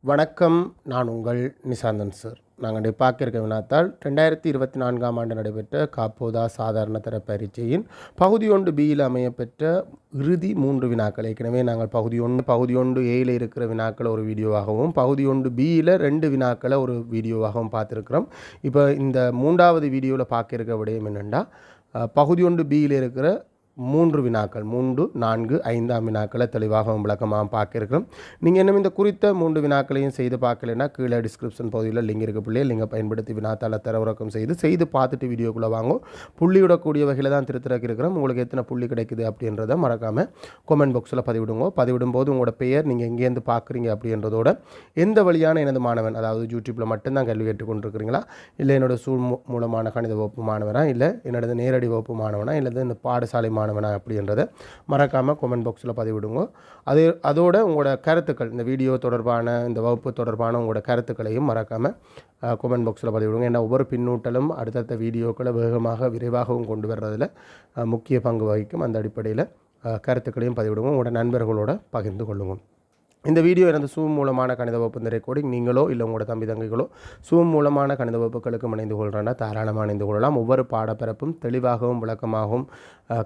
வணக்கம். நான் உங்கள் நிசாந்தன் சார். நாங்கள் பார்க்க வினாத்தால் 2024 ஆண்டு நடைபெற்ற காப்போதா சாதாரண தர பரீட்சையின் பகுதி 1 பியில் அமையப்பெற்ற இறுதி 3 வினாக்கள். ஏற்கனவே நாங்கள் பகுதி 1 ஏயில் இருக்கிற வினாக்களை ஒரு வீடியோவாகவும் பகுதி 1 பியில் 2 வினாக்களை ஒரு வீடியோவாகவும் பார்த்துருக்குறோம். இப்போ இந்த 3வது வீடியோவில் பார்க்க இருக்க விடயம் என்னென்னா, பகுதி 1 பியில் இருக்கிற 3 வினாக்கள் 3, 4, 5ஆம் வினாக்களை தெளிவாகவும் விளக்கமாக பார்க்க இருக்கிறோம். நீங்கள் இன்னும் இந்த குறித்த 3 வினாக்களையும் செய்து பார்க்கலைன்னா கீழே டிஸ்கிரிப்ஷன் பகுதியில் லிங்க் இருக்க பிள்ளையை லிங்கை பயன்படுத்தி வினாத்தாளை தரவிறக்கம் செய்து பார்த்துட்டு வீடியோக்குள்ளே வாங்கும். புள்ளிவிடக்கூடிய வகையில் தான் திருத்திறக்கி இருக்கிறோம். உங்களுக்கு எத்தனை புள்ளி கிடைக்குது அப்படின்றத மறக்காமல் கமெண்ட் பாக்ஸில் பதிவிடும்போது உங்களோட பெயர், நீங்கள் எங்கேருந்து பார்க்குறீங்க அப்படின்றதோட எந்த வழியான எனது மாணவன், அதாவது யூடியூப்பில் மட்டும்தான் கல்வி கேட்டுக்கொண்டிருக்கிறீங்களா, இல்லை என்னோட சூழ் மூலமான கணித வகுப்பு மாணவனா, இல்லை என்னோட நேரடி வகுப்பு மாணவனா, இல்லை இந்த பாடசாலை மாணவனா அப்படின்றத மறக்காமல் கமெண்ட் பாக்ஸில் பதிவிடுங்க. அதோட உங்களோட கருத்துக்கள், இந்த வீடியோ தொடர்பான, இந்த வகுப்பு தொடர்பான உங்களோட கருத்துக்களையும் மறக்காமல் கமெண்ட் பாக்ஸில் பதிவிடுங்க. ஏன்னா ஒவ்வொரு பின்னூட்டலும் அடுத்தடுத்த வீடியோக்களை வேகமாக விரைவாகவும் கொண்டு வர்றதில் முக்கிய பங்கு வகிக்கும். அந்த அடிப்படையில் கருத்துக்களையும் பதிவிடுங்க, உங்களோட நண்பர்களோட பகிர்ந்து கொள்ளுங்கள். இந்த வீடியோ எனது சூம் மூலமான கணித வகுப்பு இந்த ரெக்கார்டிங் நீங்களோ இல்லை உங்களோட தம்பி தங்கைகளோ சூம் மூலமான கணித வகுப்புகளுக்கு இணைந்து கொள்கிறேன்னா தாராளமாக இணைந்து கொள்ளலாம். ஒவ்வொரு பாடப்பிறப்பும் தெளிவாகவும் விளக்கமாகவும்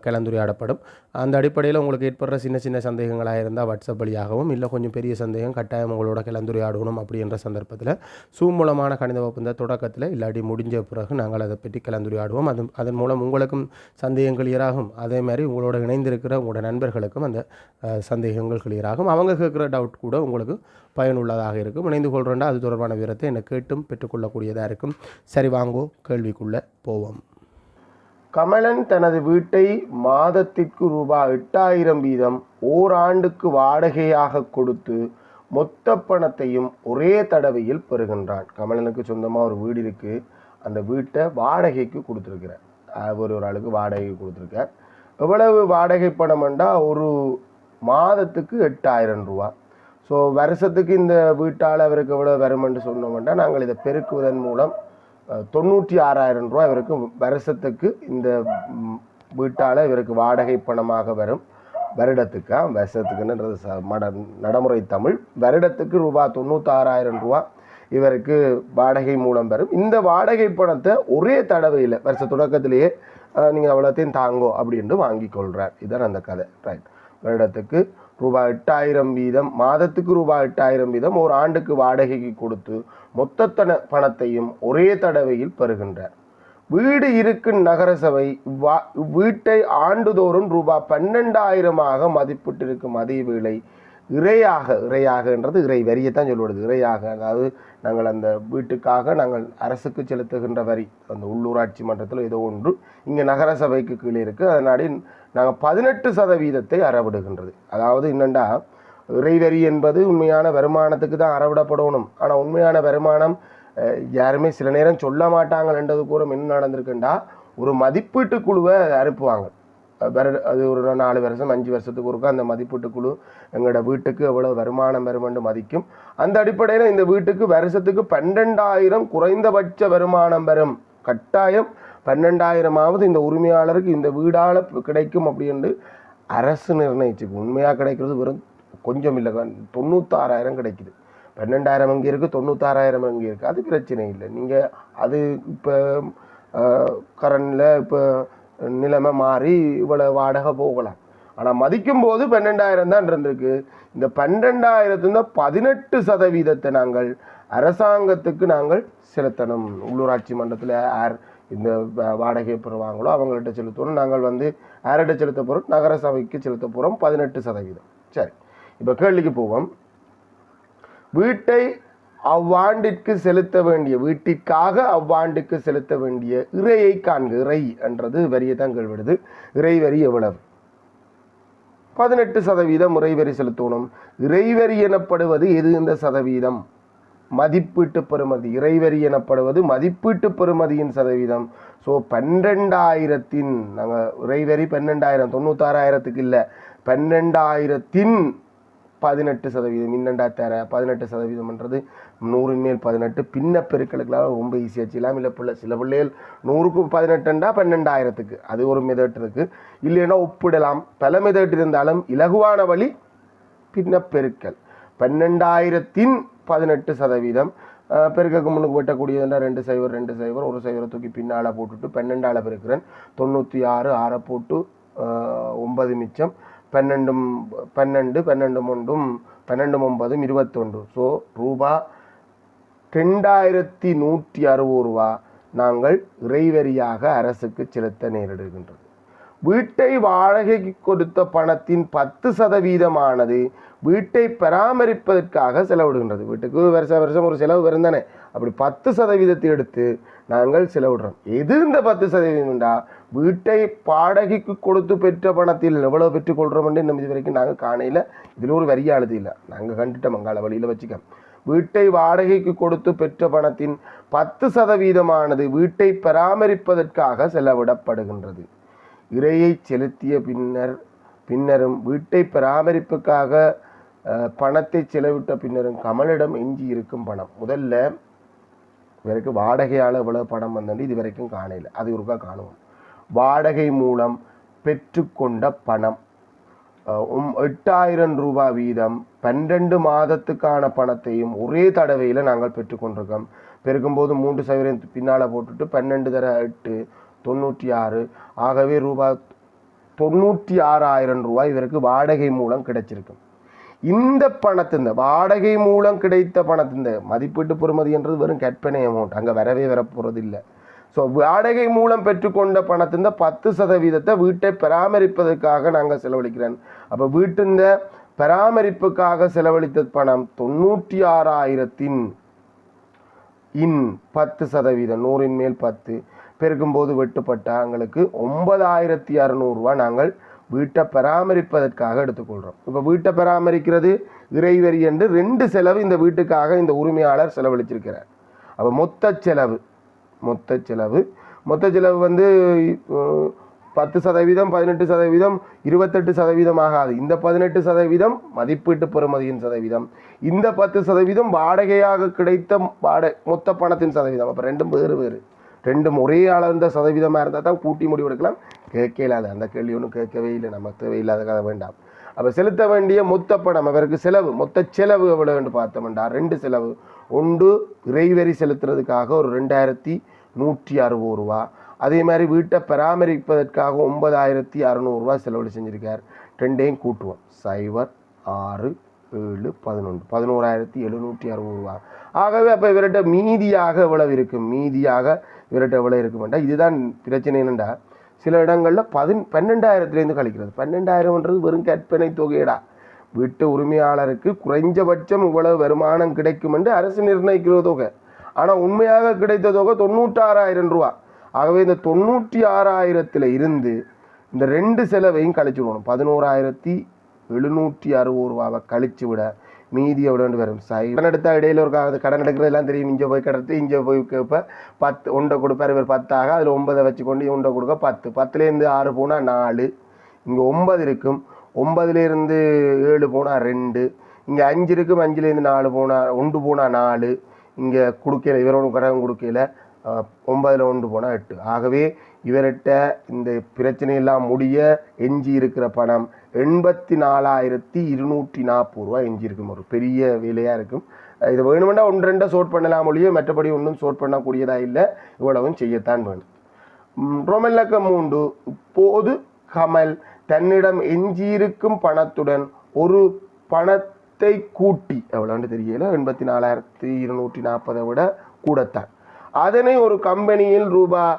கலந்துரையாடப்படும். அந்த அடிப்படையில் உங்களுக்கு ஏற்படுற சின்ன சின்ன சந்தேகங்களாக இருந்தால் வாட்ஸ்அப் வழியாகவும், இல்லை கொஞ்சம் பெரிய சந்தேகம் கட்டாயம் உங்களோட கலந்துரையாடணும் அப்படின்ற சந்தர்ப்பத்தில் சூம் மூலமான கணித வகுப்பு இந்த தொடக்கத்தில் இல்லாட்டி முடிஞ்ச பிறகு நாங்கள் அதை பற்றி கலந்துரையாடுவோம். அதன் மூலம் உங்களுக்கும் சந்தேகம் கிளியராகும். அதே மாதிரி உங்களோட இணைந்திருக்கிற உங்களோட நண்பர்களுக்கும் அந்த சந்தேகங்கள் கிளியராகும். அவங்க கேட்குற டவுட் கூட உங்களுக்கு பயனுள்ளதாக இருக்கும். இணைந்து கொள்கிறேன்டா அது தொடர்பான விவரத்தை என்னை கேட்டும் பெற்றுக்கொள்ளக்கூடியதாக இருக்கும். சரி, வாங்கோ கேள்விக்குள்ளே போவோம். கமலன் தனது வீட்டை மாதத்திற்கு ரூபாய் 8000 வீதம் ஓராண்டுக்கு வாடகையாக கொடுத்து மொத்த பணத்தையும் ஒரே தடவையில் பெறுகின்றான். கமலனுக்கு சொந்தமாக ஒரு வீடு இருக்குது. அந்த வீட்டை வாடகைக்கு கொடுத்துருக்கிறார். ஒரு ஆளுக்கு வாடகைக்கு கொடுத்துருக்கார். எவ்வளவு வாடகை பணம் என்றால் ஒரு மாதத்துக்கு 8000 ரூபா. ஸோ வருஷத்துக்கு இந்த வீட்டால் அவருக்கு எவ்வளோ வருமென்று சொன்னோம்னா நாங்கள் இதை பெருக்குவதன் மூலம் 96,000 ரூபா இவருக்கு வருஷத்துக்கு இந்த வீட்டால் இவருக்கு வாடகை பணமாக வரும். வருடத்துக்கு வருஷத்துக்குன்றது நடைமுறை தமிழ். வருடத்துக்கு ரூபாய் 96,000 ரூபா இவருக்கு வாடகை மூலம் வரும். இந்த வாடகை பணத்தை ஒரே தடவையில் வருஷ தொடக்கத்திலேயே நீங்கள் அவ்வளோத்தையும் தாங்கோ அப்படின்ட்டு வாங்கி கொள்கிறார். இதுதான் அந்த கதை. ரைட். வருடத்துக்கு ரூபாய் 8000 வீதம், மாதத்துக்கு ரூபாய் 8000 வீதம் ஒரு ஆண்டுக்கு வாடகைக்கு கொடுத்து மொத்த பணத்தையும் ஒரே தடவையில் பெறுகின்றார். வீடு இருக்கும் நகரசபை வீட்டை ஆண்டுதோறும் ரூபாய் 12,000 மதிப்பிட்டிருக்கும் அதே வேளை இறையாகன்றது இறை வரியைத்தான் சொல்லுவது. இறையாக, அதாவது நாங்கள் அந்த வீட்டுக்காக நாங்கள் அரசுக்கு செலுத்துகின்ற வரி, அந்த உள்ளூராட்சி மன்றத்தில் ஏதோ ஒன்று இங்கே நகரசபைக்கு கீழே இருக்குது. அதனாடி நாங்கள் 18% அறவிடுகின்றது. அதாவது என்னென்னா, இறைவரி என்பது உண்மையான வருமானத்துக்கு தான் அறவிடப்படணும். ஆனால் உண்மையான வருமானம் யாருமே சில நேரம் சொல்ல மாட்டாங்கன்றது கூட என்ன நடந்திருக்குண்டா, ஒரு மதிப்பீட்டு குழுவை அனுப்புவாங்க. அது ஒரு 4 வருஷம் 5 வருஷத்துக்கு ஒருக்கா அந்த மதிப்பீட்டு குழு எங்களோட வீட்டுக்கு எவ்வளோ வருமானம் வருமென்று மதிக்கும். அந்த அடிப்படையில் இந்த வீட்டுக்கு வருஷத்துக்கு 12,000 குறைந்தபட்ச வருமானம் வரும். கட்டாயம் 12,000 இந்த உரிமையாளருக்கு இந்த வீடால் கிடைக்கும் அப்படின்னு அரசு நிர்ணயிச்சுக்கு. உண்மையாக கிடைக்கிறது வெறும் கொஞ்சம் இல்லை, 96,000 கிடைக்குது. 12,000 எங்கே இருக்குது, 96,000 எங்கே இருக்குது, அது பிரச்சனை இல்லை. நீங்கள் அது இப்போ கரண்டில் இப்போ நிலைமை மாறி இவ்வளோ வாடகை போகலாம். ஆனால் மதிக்கும் போது 12,000 தான் இருந்திருக்கு. இந்த 12,000 18% நாங்கள் அரசாங்கத்துக்கு நாங்கள் செலுத்தணும். உள்ளூராட்சி மன்றத்தில் யார் இந்த வாடகை பெறுவாங்களோ அவங்கள்ட்ட செலுத்தணும். நாங்கள் யார்கிட்ட செலுத்த போகிறோம், நகர சபைக்கு செலுத்த போகிறோம் 18%. சரி, இப்போ கேள்விக்கு போவோம். வீட்டிற்காக அவ்வாண்டுக்கு செலுத்த வேண்டிய இறையை காண்க. இறை என்றது வரியை தான் கேள்விடுது. இறை வரி எவ்வளவு? 18% இறைவரி செலுத்தணும். இறைவரி எனப்படுவது எது? இந்த சதவீதம் மதிப்பீட்டு பெறுமதி. இறைவரி எனப்படுவது மதிப்பீட்டு பெறுமதியின் சதவீதம். ஸோ 12,000 நாங்கள் இறைவரி 12,000, 96,000 இல்லை, 12,000 18%. இன்னண்டா தர 18%ன்றது 100 மேல் 18 பின்ன பெருக்களுக்கெல்லாம் ரொம்ப ஈஸியாக செய்யலாம். இல்லை சில பிள்ளைகள் 100க்கு 18 12,000. அது ஒரு மெதட் இருக்குது. இல்லைன்னா ஒப்பிடலாம். பல மெதட் இருந்தாலும் இலகுவான வழி பின்ன பெருக்கல். 12,018%. பெருக்கக்கு முன்னுக்கு வெட்டக்கூடியதுன்னா 2 0 2 0 ஒரு 0 தூக்கி பின்னால் போட்டுட்டு 12ஆல் பெருக்கிறேன் 96 6 போட்டு 9 மிச்சம் 12 12 12 ஒன்றும் 12 9 21. ஸோ ரூபா 2160 ரூபா நாங்கள் இறைவரியாக அரசுக்கு செலுத்த நேரிடுகின்றது. வீட்டை வாடகைக்கு கொடுத்த பணத்தின் 10% வீட்டை பராமரிப்பதற்காக செலவிடுகின்றது. வீட்டுக்கு வருஷம் ஒரு செலவு வரும் தானே, அப்படி 10% எடுத்து நாங்கள் செலவிடுறோம். எது இந்த 10%? வீட்டை வாடகைக்கு கொடுத்து பெற்ற பணத்தில் எவ்வளவு பெற்றுக்கொள்கிறோம் என்று இன்னும் இது வரைக்கும் நாங்கள் காணையில் இதில் ஒரு வரியா எழுதி இல்லை, நாங்கள் கண்டுட்டோம் மங்காள வழியில் வச்சுக்கோம். வீட்டை வாடகைக்கு கொடுத்து பெற்ற பணத்தின் 10% வீட்டை பராமரிப்பதற்காக செலவிடப்படுகின்றது. இறையை செலுத்திய பின்னரும் வீட்டை பராமரிப்புக்காக பணத்தை செலவிட்ட பின்னரும் கமலிடம் எஞ்சி இருக்கும் பணம், முதல்ல இவருக்கு வாடகையால் எவ்வளவு பணம் வந்தது இது வரைக்கும் காணையில், அது ஒருக்கா காணுவோம். வாடகை மூலம் பெற்றுக்கொண்ட பணம் 8,000 ரூபாய் வீதம் 12 மாதத்துக்கான பணத்தையும் ஒரே தடவையில் நாங்கள் பெற்றுக்கொண்டிருக்கோம். பெருக்கும்போது 3% பின்னால் போட்டுட்டு 12 தர 8 96, ஆகவே ரூபாய் 96,000 ரூபாய் இவருக்கு வாடகை மூலம் கிடைச்சிருக்கு. இந்த பணத்தின் வாடகை மூலம் கிடைத்த பணத்தின் மதிப்பீட்டு பெறுமதி என்றது வெறும் கற்பனை அமௌண்ட், அங்கே வரவே வரப்போகிறது இல்லை. ஸோ வாடகை மூலம் பெற்றுக்கொண்ட பணத்தின் 10% வீட்டை பராமரிப்பதற்காக நாங்கள் செலவழிக்கிறேன். அப்போ வீட்டின் பராமரிப்புக்காக செலவழித்த பணம் 96,000 இன் 10%, 100 மேல் 10 பெருக்கும்போது வெட்டுப்பட்ட எங்களுக்கு 9,600 ரூபா நாங்கள் வீட்டை பராமரிப்பதற்காக எடுத்துக்கொள்கிறோம். இப்போ வீட்டை பராமரிக்கிறது இறைவரி என்று 2 செலவு இந்த வீட்டுக்காக இந்த உரிமையாளர் செலவழிச்சிருக்கிறார். அப்போ மொத்த செலவு வந்து 10%, 18%, 28% ஆகாது. இந்த 18% மதிப்பீட்டு பெறுமதியின் சதவீதம், இந்த 10% வாடகையாக கிடைத்த மொத்த பணத்தின் சதவீதம். அப்போ ரெண்டும் வேறு ரெண்டும் ஒரே அளந்த சதவீதமாக இருந்தால் தான் கூட்டி முடிவெடுக்கலாம். கேட்கலாது, அந்த கேள்வி ஒன்றும் கேட்கவே இல்லை, நம்ம தேவையில்லாத கதை வேண்டாம். அப்போ செலுத்த வேண்டிய மொத்த பணம் அவருக்கு செலவு, மொத்த செலவு எவ்வளோ என்று பார்த்தோம்டா 2 செலவு. ஒன்று இறைவரி செலுத்துறதுக்காக ஒரு 2,160 ரூபா, அதே மாதிரி வீட்டை பராமரிப்பதற்காக 9,600 ரூபா செலவழி செஞ்சுருக்கார். ரெண்டையும் கூட்டுவோம், 0 6 7 11 11,760 ரூபா. ஆகவே அப்போ இவர்கிட்ட மீதியாக எவ்வளவு இருக்கும், இவர்கிட்ட எவ்வளோ இருக்குமெண்டா இதுதான் பிரச்சனை. என்னண்டா சில இடங்களில் 12,000 கழிக்கிறது. 12,000ன்றது வெறும் கற்பனை தொகையடா. வீட்டு உரிமையாளருக்கு குறைஞ்சபட்சம் இவ்வளவு வருமானம் கிடைக்கும் என்று அரசு நிர்ணயிக்கிற தொகை, ஆனால் உண்மையாக கிடைத்த தொகை 96,000 ரூபா. ஆகவே இந்த 96,000 இருந்து இந்த 2 செலவையும் கழிச்சு விடணும். 11,760 ரூபாவை கழிச்சு விட மீதியை விட வரும். கடன் எடுத்தால் இடையில ஒரு கடன் எடுக்கிறதெல்லாம் தெரியும். இங்கே போய் கிடத்து இங்கே போய் கேட்ப 10 ஒன்றை கொடுப்பார், இவர் 10 ஆக அதில் 9 வச்சுக்கொண்டு ஒன்றை கொடுக்க 10, 10லேருந்து 6 போனால் 4, இங்கே 9 இருக்கும், 9லேருந்து 7 போனால் 2, இங்கே 5 இருக்கும், 5லேருந்து 4 போனால் 1 போனால் 4, இங்கே கொடுக்கல இவரோட கடன் கொடுக்கல 9ல் 1 போனால் 8. ஆகவே இவர்கிட்ட இந்த பிரச்சனையெல்லாம் முடிய எஞ்சி இருக்கிற பணம் 84,240 ரூபா எஞ்சி இருக்கும். ஒரு பெரிய வேலையாக இருக்கும். இது வேணுமெண்டா 1-2 சோட் பண்ணலாம் ஒழிய மற்றபடி ஒன்றும் சோட் பண்ணக்கூடியதாக இல்லை, இவ்வளவும் செய்யத்தான் வேணும். ரோமன் இலக்கம் 3. இப்போது கமல் தன்னிடம் எஞ்சியிருக்கும் பணத்துடன் ஒரு பணத்தை கூட்டி எவ்வளோன்னு தெரியல 84,240 விட கூடத்தான் அதனை ஒரு கம்பெனியில் ரூபாய்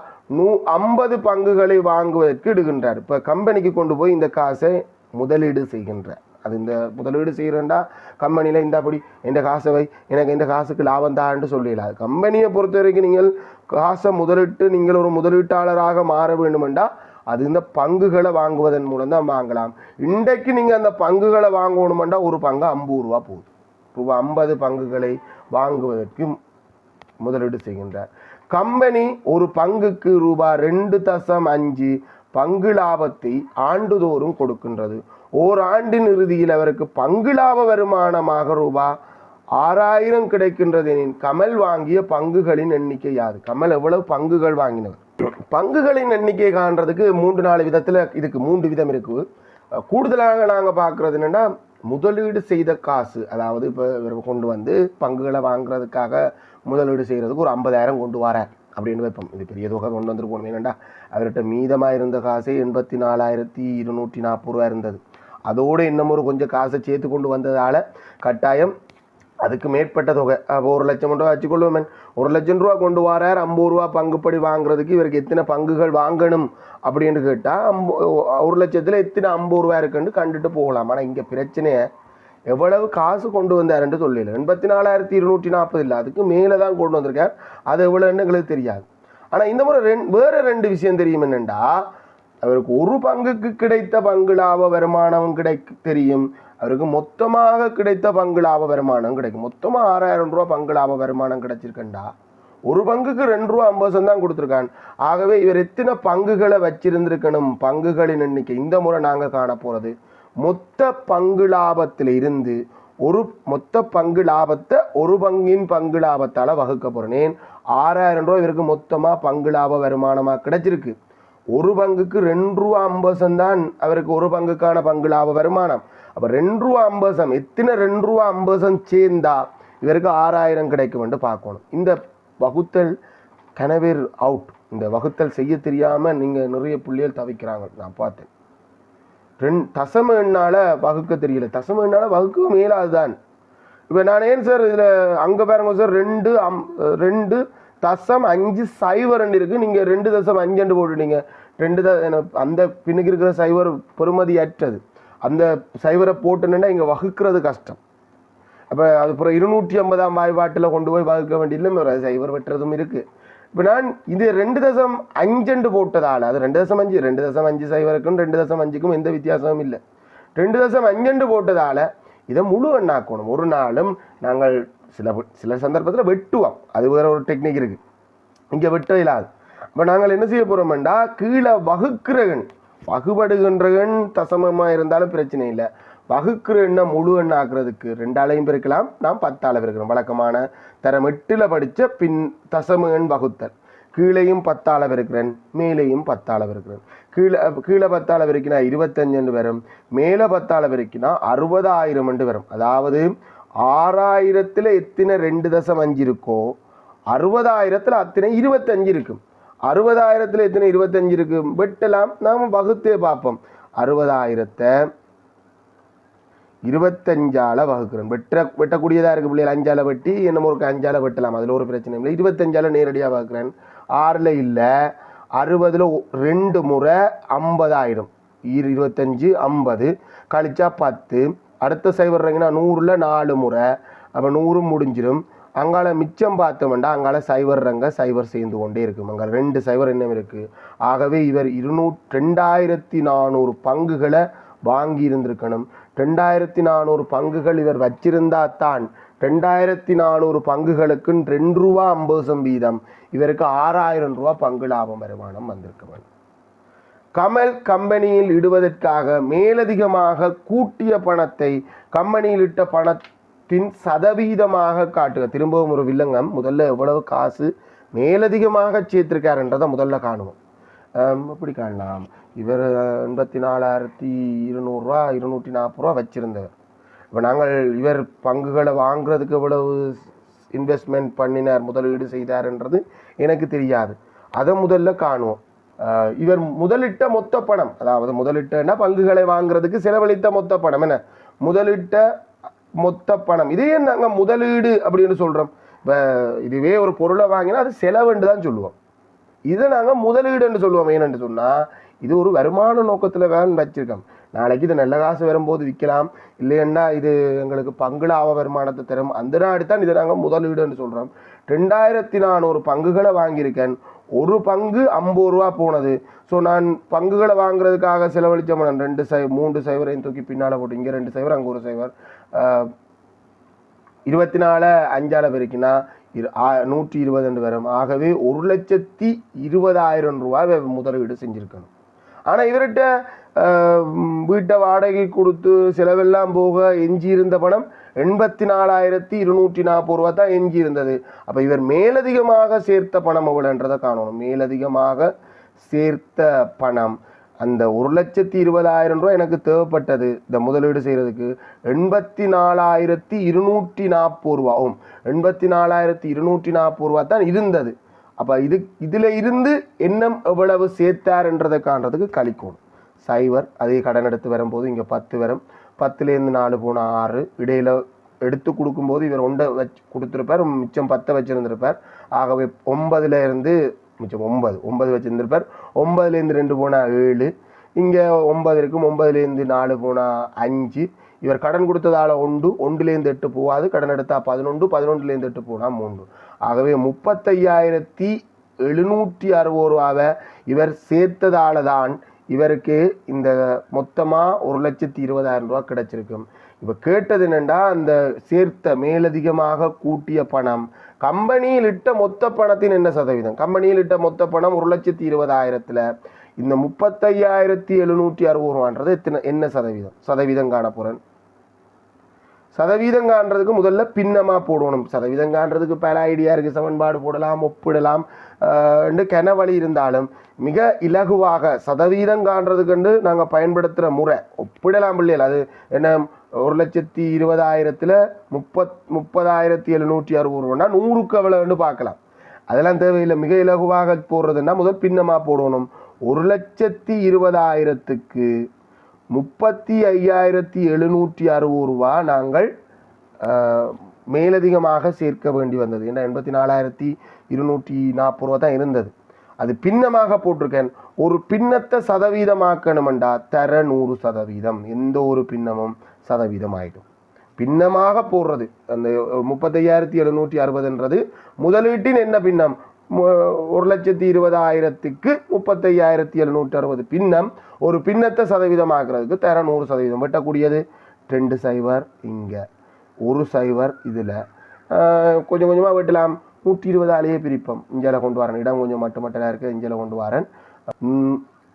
50 பங்குகளை வாங்குவதற்கு இடுகின்றார். இப்போ கம்பெனிக்கு கொண்டு போய் இந்த காசை முதலீடு செய்கின்றார். அது இந்த முதலீடு செய்கிறேன்டா கம்பெனியில் இந்தபடி இந்த காசை வை, எனக்கு இந்த காசுக்கு லாபம் தான்னு சொல்லிடலாம். கம்பெனியை பொறுத்த வரைக்கும் நீங்கள் காசை முதலிட்டு நீங்கள் ஒரு முதலீட்டாளராக மாற வேண்டுமெண்டா அது இந்த பங்குகளை வாங்குவதன் மூலம் தான் வாங்கலாம். இன்றைக்கு நீங்கள் அந்த பங்குகளை வாங்கணுமெண்டா ஒரு பங்கு 50 ரூபா போகுது. ரூபாய் 50 பங்குகளை வாங்குவதற்கு முதலீடு செய்கின்றார். கம்பெனி ஒரு பங்குக்கு ரூபாய் 2.5 பங்கு லாபத்தை ஆண்டுதோறும் கொடுக்கின்றது. ஓராண்டின் இறுதியில் அவருக்கு பங்கு லாப வருமானமாக ரூபாய் 6,000 கிடைக்கின்றது எனின் கமல் வாங்கிய பங்குகளின் எண்ணிக்கை யாது? கமல் எவ்வளவு பங்குகள் வாங்கினவர்? பங்குகளின் எண்ணிக்கை காண்றதுக்கு 3-4 விதத்தில் இதுக்கு 3 விதம் இருக்குது. கூடுதலாக நாங்கள் பார்க்குறது என்னென்னா முதலீடு செய்த காசு, அதாவது இப்போ இவர் கொண்டு வந்து பங்குகளை வாங்குறதுக்காக முதலீடு செய்கிறதுக்கு ஒரு 50,000 கொண்டு வரார் அப்படின்னு வைப்போம். இது பெரிய தொகை கொண்டு வந்துட்டு போகணும். ஏன்னாண்டா அவர்கிட்ட மீதமாக இருந்த காசே 84,240 ரூபா இருந்தது. அதோடு இன்னும் ஒரு கொஞ்சம் காசை சேர்த்து கொண்டு வந்ததால் கட்டாயம் அதுக்கு மேற்பட்ட தொகை, அப்போ 1,00,000 ரூபா வச்சுக்கொள்ளுவோமே. 1,00,000 ரூபா கொண்டு வரார். 50 ரூபா பங்குப்படி வாங்குறதுக்கு இவருக்கு எத்தனை பங்குகள் வாங்கணும் அப்படின்னு கேட்டால் 1,00,000த்தில் எத்தனை 50 ரூபா இருக்குன்னு கண்டுட்டு போகலாம். ஆனால் இங்கே பிரச்சனையை எவ்வளவு காசு கொண்டு வந்தாருன்னு சொல்லல. 84,240 இல்லை, அதுக்கு மேலே தான் கொண்டு வந்திருக்கார். அது எவ்வளோன்னு எங்களுக்கு தெரியாது. ஆனால் இந்த முறை வேறு 2 விஷயம் தெரியும். என்னென்னா அவருக்கு ஒரு பங்குக்கு கிடைத்த பங்கு லாப வருமானம் தெரியும். அவருக்கு மொத்தமாக கிடைத்த பங்கு லாப வருமானம் கிடைக்கும். மொத்தமாக 6,000 ரூபா பங்கு லாப வருமானம் கிடைச்சிருக்கண்டா ஒரு பங்குக்கு 2 ரூபா 50 தான் கொடுத்துருக்கான். ஆகவே இவர் எத்தனை பங்குகளை வச்சிருந்திருக்கணும், பங்குகளின் எண்ணிக்கை. இந்த முறை நாங்கள் காண போகிறது மொத்த பங்கு லாபத்தில் இருந்து மொத்த பங்கு லாபத்தை ஒரு பங்கின் பங்கு லாபத்தால் வகுக்க போகிறேன். 6,000 ரூபா இவருக்கு மொத்தமாக பங்கு லாப வருமானமாக கிடைச்சிருக்கு. ஒரு பங்குக்கு 2 ரூபா 50 தான் அவருக்கு ஒரு பங்குக்கான பங்கு லாப வருமானம். அப்போ 2 ரூபா 50 எத்தனை 2 ரூபா 50 சேர்ந்தா இவருக்கு 6,000 கிடைக்கும் என்று பார்க்கணும். இந்த வகுத்தல் கனவேர் அவுட். இந்த வகுத்தல் செய்ய தெரியாமல் நீங்கள் நிறைய பிள்ளைகள் தவிக்கிறாங்க. நான் பார்த்தேன். தசம எண்ணால் வகுக்க தெரியல. தசம எண்ணால் வகுக்க மேலாதுதான். இப்போ நான் ஏன் சார் இதில் அங்கே பாருங்க சார் 2.5 இருக்குது. நீங்கள் 2.5 போட்டுட்டீங்க. அந்த பின்னுக்கு இருக்கிற சைவர் பெறுமதி அற்றது. அந்த சைவரை போட்டுன்னா இங்கே வகுக்கிறது கஷ்டம். அப்போ அது அப்புறம் 250ஆம் வாய்ப்பாட்டில் கொண்டு போய் வகுக்க வேண்டியதில்லை. சைவர் வெட்டுறதும் இருக்குது. இப்போ நான் இது 2.5 போட்டதால், அது 2.5 சைவருக்கும் 2.5க்கும் எந்த வித்தியாசமும் இல்லை. 2.5 போட்டதால் இதை முழு எண்ணாக்கணும். ஒரு நாளும் நாங்கள் சில சந்தர்ப்பத்தில் வெட்டுவோம். அது வேற ஒரு டெக்னிக் இருக்குது. இங்கே வெட்ட இல்லாது. இப்போ நாங்கள் என்ன செய்ய போகிறோம்டா, கீழே வகுக்கிறகன் வகுபடுகின்றகன் தசமமாக இருந்தாலும் பிரச்சனை இல்லை. வகுக்கிற எண்ணை முழு எண்ணை ஆக்குறதுக்கு 2ஆலையும் பெருக்கலாம். நாம் 10ஆல் பெருக்கிறோம். வழக்கமான தரம் 8ல் படித்த தசம எண் வகுத்தல். கீழையும் 10ஆல் பெருக்கிறேன், மேலேயும் 10ஆல் பெருக்கிறேன். கீழே 10ஆல் பெருக்கினா 25 வரும். மேலே 10ஆல் பெருக்கினா 60,000 வரும். அதாவது 6,000ல் எத்தனை 2.5 இருக்கோ 60,000ல் அத்தனை 25 இருக்கும். 60,000ல் எத்தனை 25 இருக்கும் வெட்டலாம். நாம் வகுத்தே பார்ப்போம். 60,000த்தை 25ஆல் வகுக்கிறோம். வெட்டக்கூடியதாக இருக்குது பிள்ளைகள். 5ஆல் வெட்டி என்னமோ ஒரு 5ஆல் வெட்டலாம். அதில் ஒரு பிரச்சனை இல்லை. 25ஆல் நேரடியாக வகுக்கிறேன். 6ல் இல்லை. 60ல் 2 முறை 50,000. 25 50 கழிச்சா 10. அடுத்த சைவர் இறங்கினா 100ல் 4 முறை. அப்போ 100 முடிஞ்சிடும். அங்கால மிச்சம் பார்த்தோம்னா அங்கால சைவர் ரங்க சைவர் சேர்ந்து கொண்டே இருக்கும். அங்கே 2 சைவர் என்ன இருக்குது. ஆகவே இவர் 2,400 பங்குகளை வாங்கி இருந்திருக்கணும். 2,400 பங்குகள் இவர் வச்சிருந்தா தான் 2,400 பங்குகளுக்கு 2 ரூபா 50 வீதம் இவருக்கு 6,000 ரூபா பங்கு லாபம் வருமானம் வந்திருக்க வேண்டும். கமல் கம்பெனியில் இடுவதற்காக மேலதிகமாக கூட்டிய பணத்தை கம்பெனியில் இட்ட பணத்தின் சதவீதமாக காட்டுக. திரும்பவும் ஒரு வில்லங்கம். முதல்ல எவ்வளவு காசு மேலதிகமாக சேர்த்திருக்காருன்றதை முதல்ல காணுவோம். எப்படி காணலாம். இவர் 84,200 ரூபா 240 ரூபா வச்சிருந்தவர். இப்போ நாங்கள் இவர் பங்குகளை வாங்குறதுக்கு எவ்வளவு இன்வெஸ்ட்மெண்ட் பண்ணினார், முதலீடு செய்தார்ன்றது எனக்கு தெரியாது. அதை முதல்ல காணுவோம். இவர் முதலிட்ட மொத்த பணம், அதாவது முதலிட்டன்னா பங்குகளை வாங்குறதுக்கு செலவழித்த மொத்த பணம் என்ன, முதலிட்ட மொத்த பணம். இதே நாங்கள் முதலீடு அப்படின்னு சொல்கிறோம். இப்போ இதுவே ஒரு பொருளை வாங்கினா அது செலவுன்னு தான் சொல்லுவோம். இதை நாங்கள் முதலீடுன்னு சொல்லுவோம். ஏன்னு சொன்னால் இது ஒரு வருமான நோக்கத்தில் வேன் வச்சுருக்கோம். நாளைக்கு இது நல்ல காசு வரும்போது விற்கலாம், இல்லைன்னா இது எங்களுக்கு பங்கு லாப வருமானத்தை தரும். அந்த நாடு தான் இதை நாங்கள் முதலீடுன்னு சொல்கிறோம். 2,400 பங்குகளை வாங்கியிருக்கேன். ஒரு பங்கு 50 ரூபா போனது. ஸோ நான் பங்குகளை வாங்குறதுக்காக செலவழித்த மனம் 3 சைவரையும் தூக்கி பின்னால் போட்டு இங்கே 2 சைவர் அங்கே ஒரு சைவர் 24 5ஆல் பெருக்கினா 120 வரும். ஆகவே 1,20,000 ரூபாய் முதலீடு செஞ்சுருக்கணும். ஆனால் இவர்கிட்ட வீட்டை வாடகை கொடுத்து செலவெல்லாம் போக எஞ்சி இருந்த பணம் 84,240 ரூபா தான் எஞ்சி இருந்தது. அப்போ இவர் மேலதிகமாக சேர்த்த பணம் எவ்வளோன்றதை காணணும். மேலதிகமாக சேர்த்த பணம் அந்த 1,20,000 ரூபா எனக்கு தேவைப்பட்டது இந்த முதலீடு செய்கிறதுக்கு 84,240 ரூபாவும் 84,240 ரூபா தான் இருந்தது. அப்போ இதில் இருந்து என்ன எவ்வளவு சேர்த்தார்ன்றதை காண்றதுக்கு கழிக்கணும். சைவர் அதே கடன் எடுத்து வரும்போது இங்கே 10 வரும். 10லேருந்து 4 போனால் 6. இடையில் எடுத்து கொடுக்கும்போது இவர் 1 வச்சு கொடுத்துருப்பார், மிச்சம் 10 வச்சுருந்துருப்பார். ஆகவே 9லேருந்து மிச்சம் 9 வச்சுருந்துருப்பார். 9லேருந்து 2 போனால் 7. இங்கே 9 இருக்கும். 9லேருந்து 4 போனால் 5. இவர் கடன் கொடுத்ததால் 1லேருந்து 8 போகாது. கடன் எடுத்தால் 11. 11லேருந்து 8 போனால் 3. ஆகவே 35,760 ரூபாவை இவர் சேர்த்ததால தான் இவருக்கு இந்த மொத்தமாக 1,20,000 ரூபா கிடைச்சிருக்கும். இப்போ கேட்டது என்னென்னா, அந்த சேர்த்த மேலதிகமாக கூட்டிய பணம் கம்பெனியில் இட்ட மொத்த பணத்தின் என்ன சதவீதம்? கம்பெனியில் இட்ட மொத்த பணம் 1,20,000ல் இந்த 35,760 ரூபான்றது என்ன சதவீதம் காண போகிறேன். சதவீதம் காண்றதுக்கு முதல்ல பின்னமாக போடணும். சதவீதம் காண்றதுக்கு பல ஐடியா இருக்குது. சமன்பாடு போடலாம், ஒப்பிடலாம், கனவழி இருந்தாலும் மிக இலகுவாக சதவீதம் காண்றதுக்கு நாங்கள் பயன்படுத்துகிற முறை ஒப்பிடலாம் பிள்ளைகள். அது என்ன, 1,20,000ல் 30,760 ரூபான்னா 100க்கு எவ்வளோன்னு பார்க்கலாம். அதெல்லாம் தேவையில்லை. மிக இலகுவாக போடுறதுன்னா முதல் பின்னமாக போடணும். 1,20,000க்கு 35,760 ரூபா நாங்கள் மேலதிகமாக சேர்க்க வேண்டி வந்தது. ஏன்னா 84,240 ரூபா தான் இருந்தது. அது பின்னமாக போட்டிருக்கேன். ஒரு பின்னத்தை சதவீதமாக்கணுமெண்டா தர 100%. எந்த ஒரு பின்னமும் சதவீதம் ஆகிடும். பின்னமாக போடுறது அந்த 35,760ன்றது முதலீட்டின் என்ன பின்னம்? 1,20,000க்கு 35,760 பின்னம். ஒரு பின்னத்தை சதவீதமாக்குறதுக்கு தர 100%. வெட்டக்கூடியது 2 சைவர் இங்கே, 1 சைவர் இதில். கொஞ்சம் கொஞ்சமாக வெட்டலாம். 120ஆலேயே பிரிப்போம். இஞ்சால கொண்டு வரேன். இடம் கொஞ்சம் மட்டுமட்டலாக இருக்குது. இஞ்சால கொண்டு வரேன்.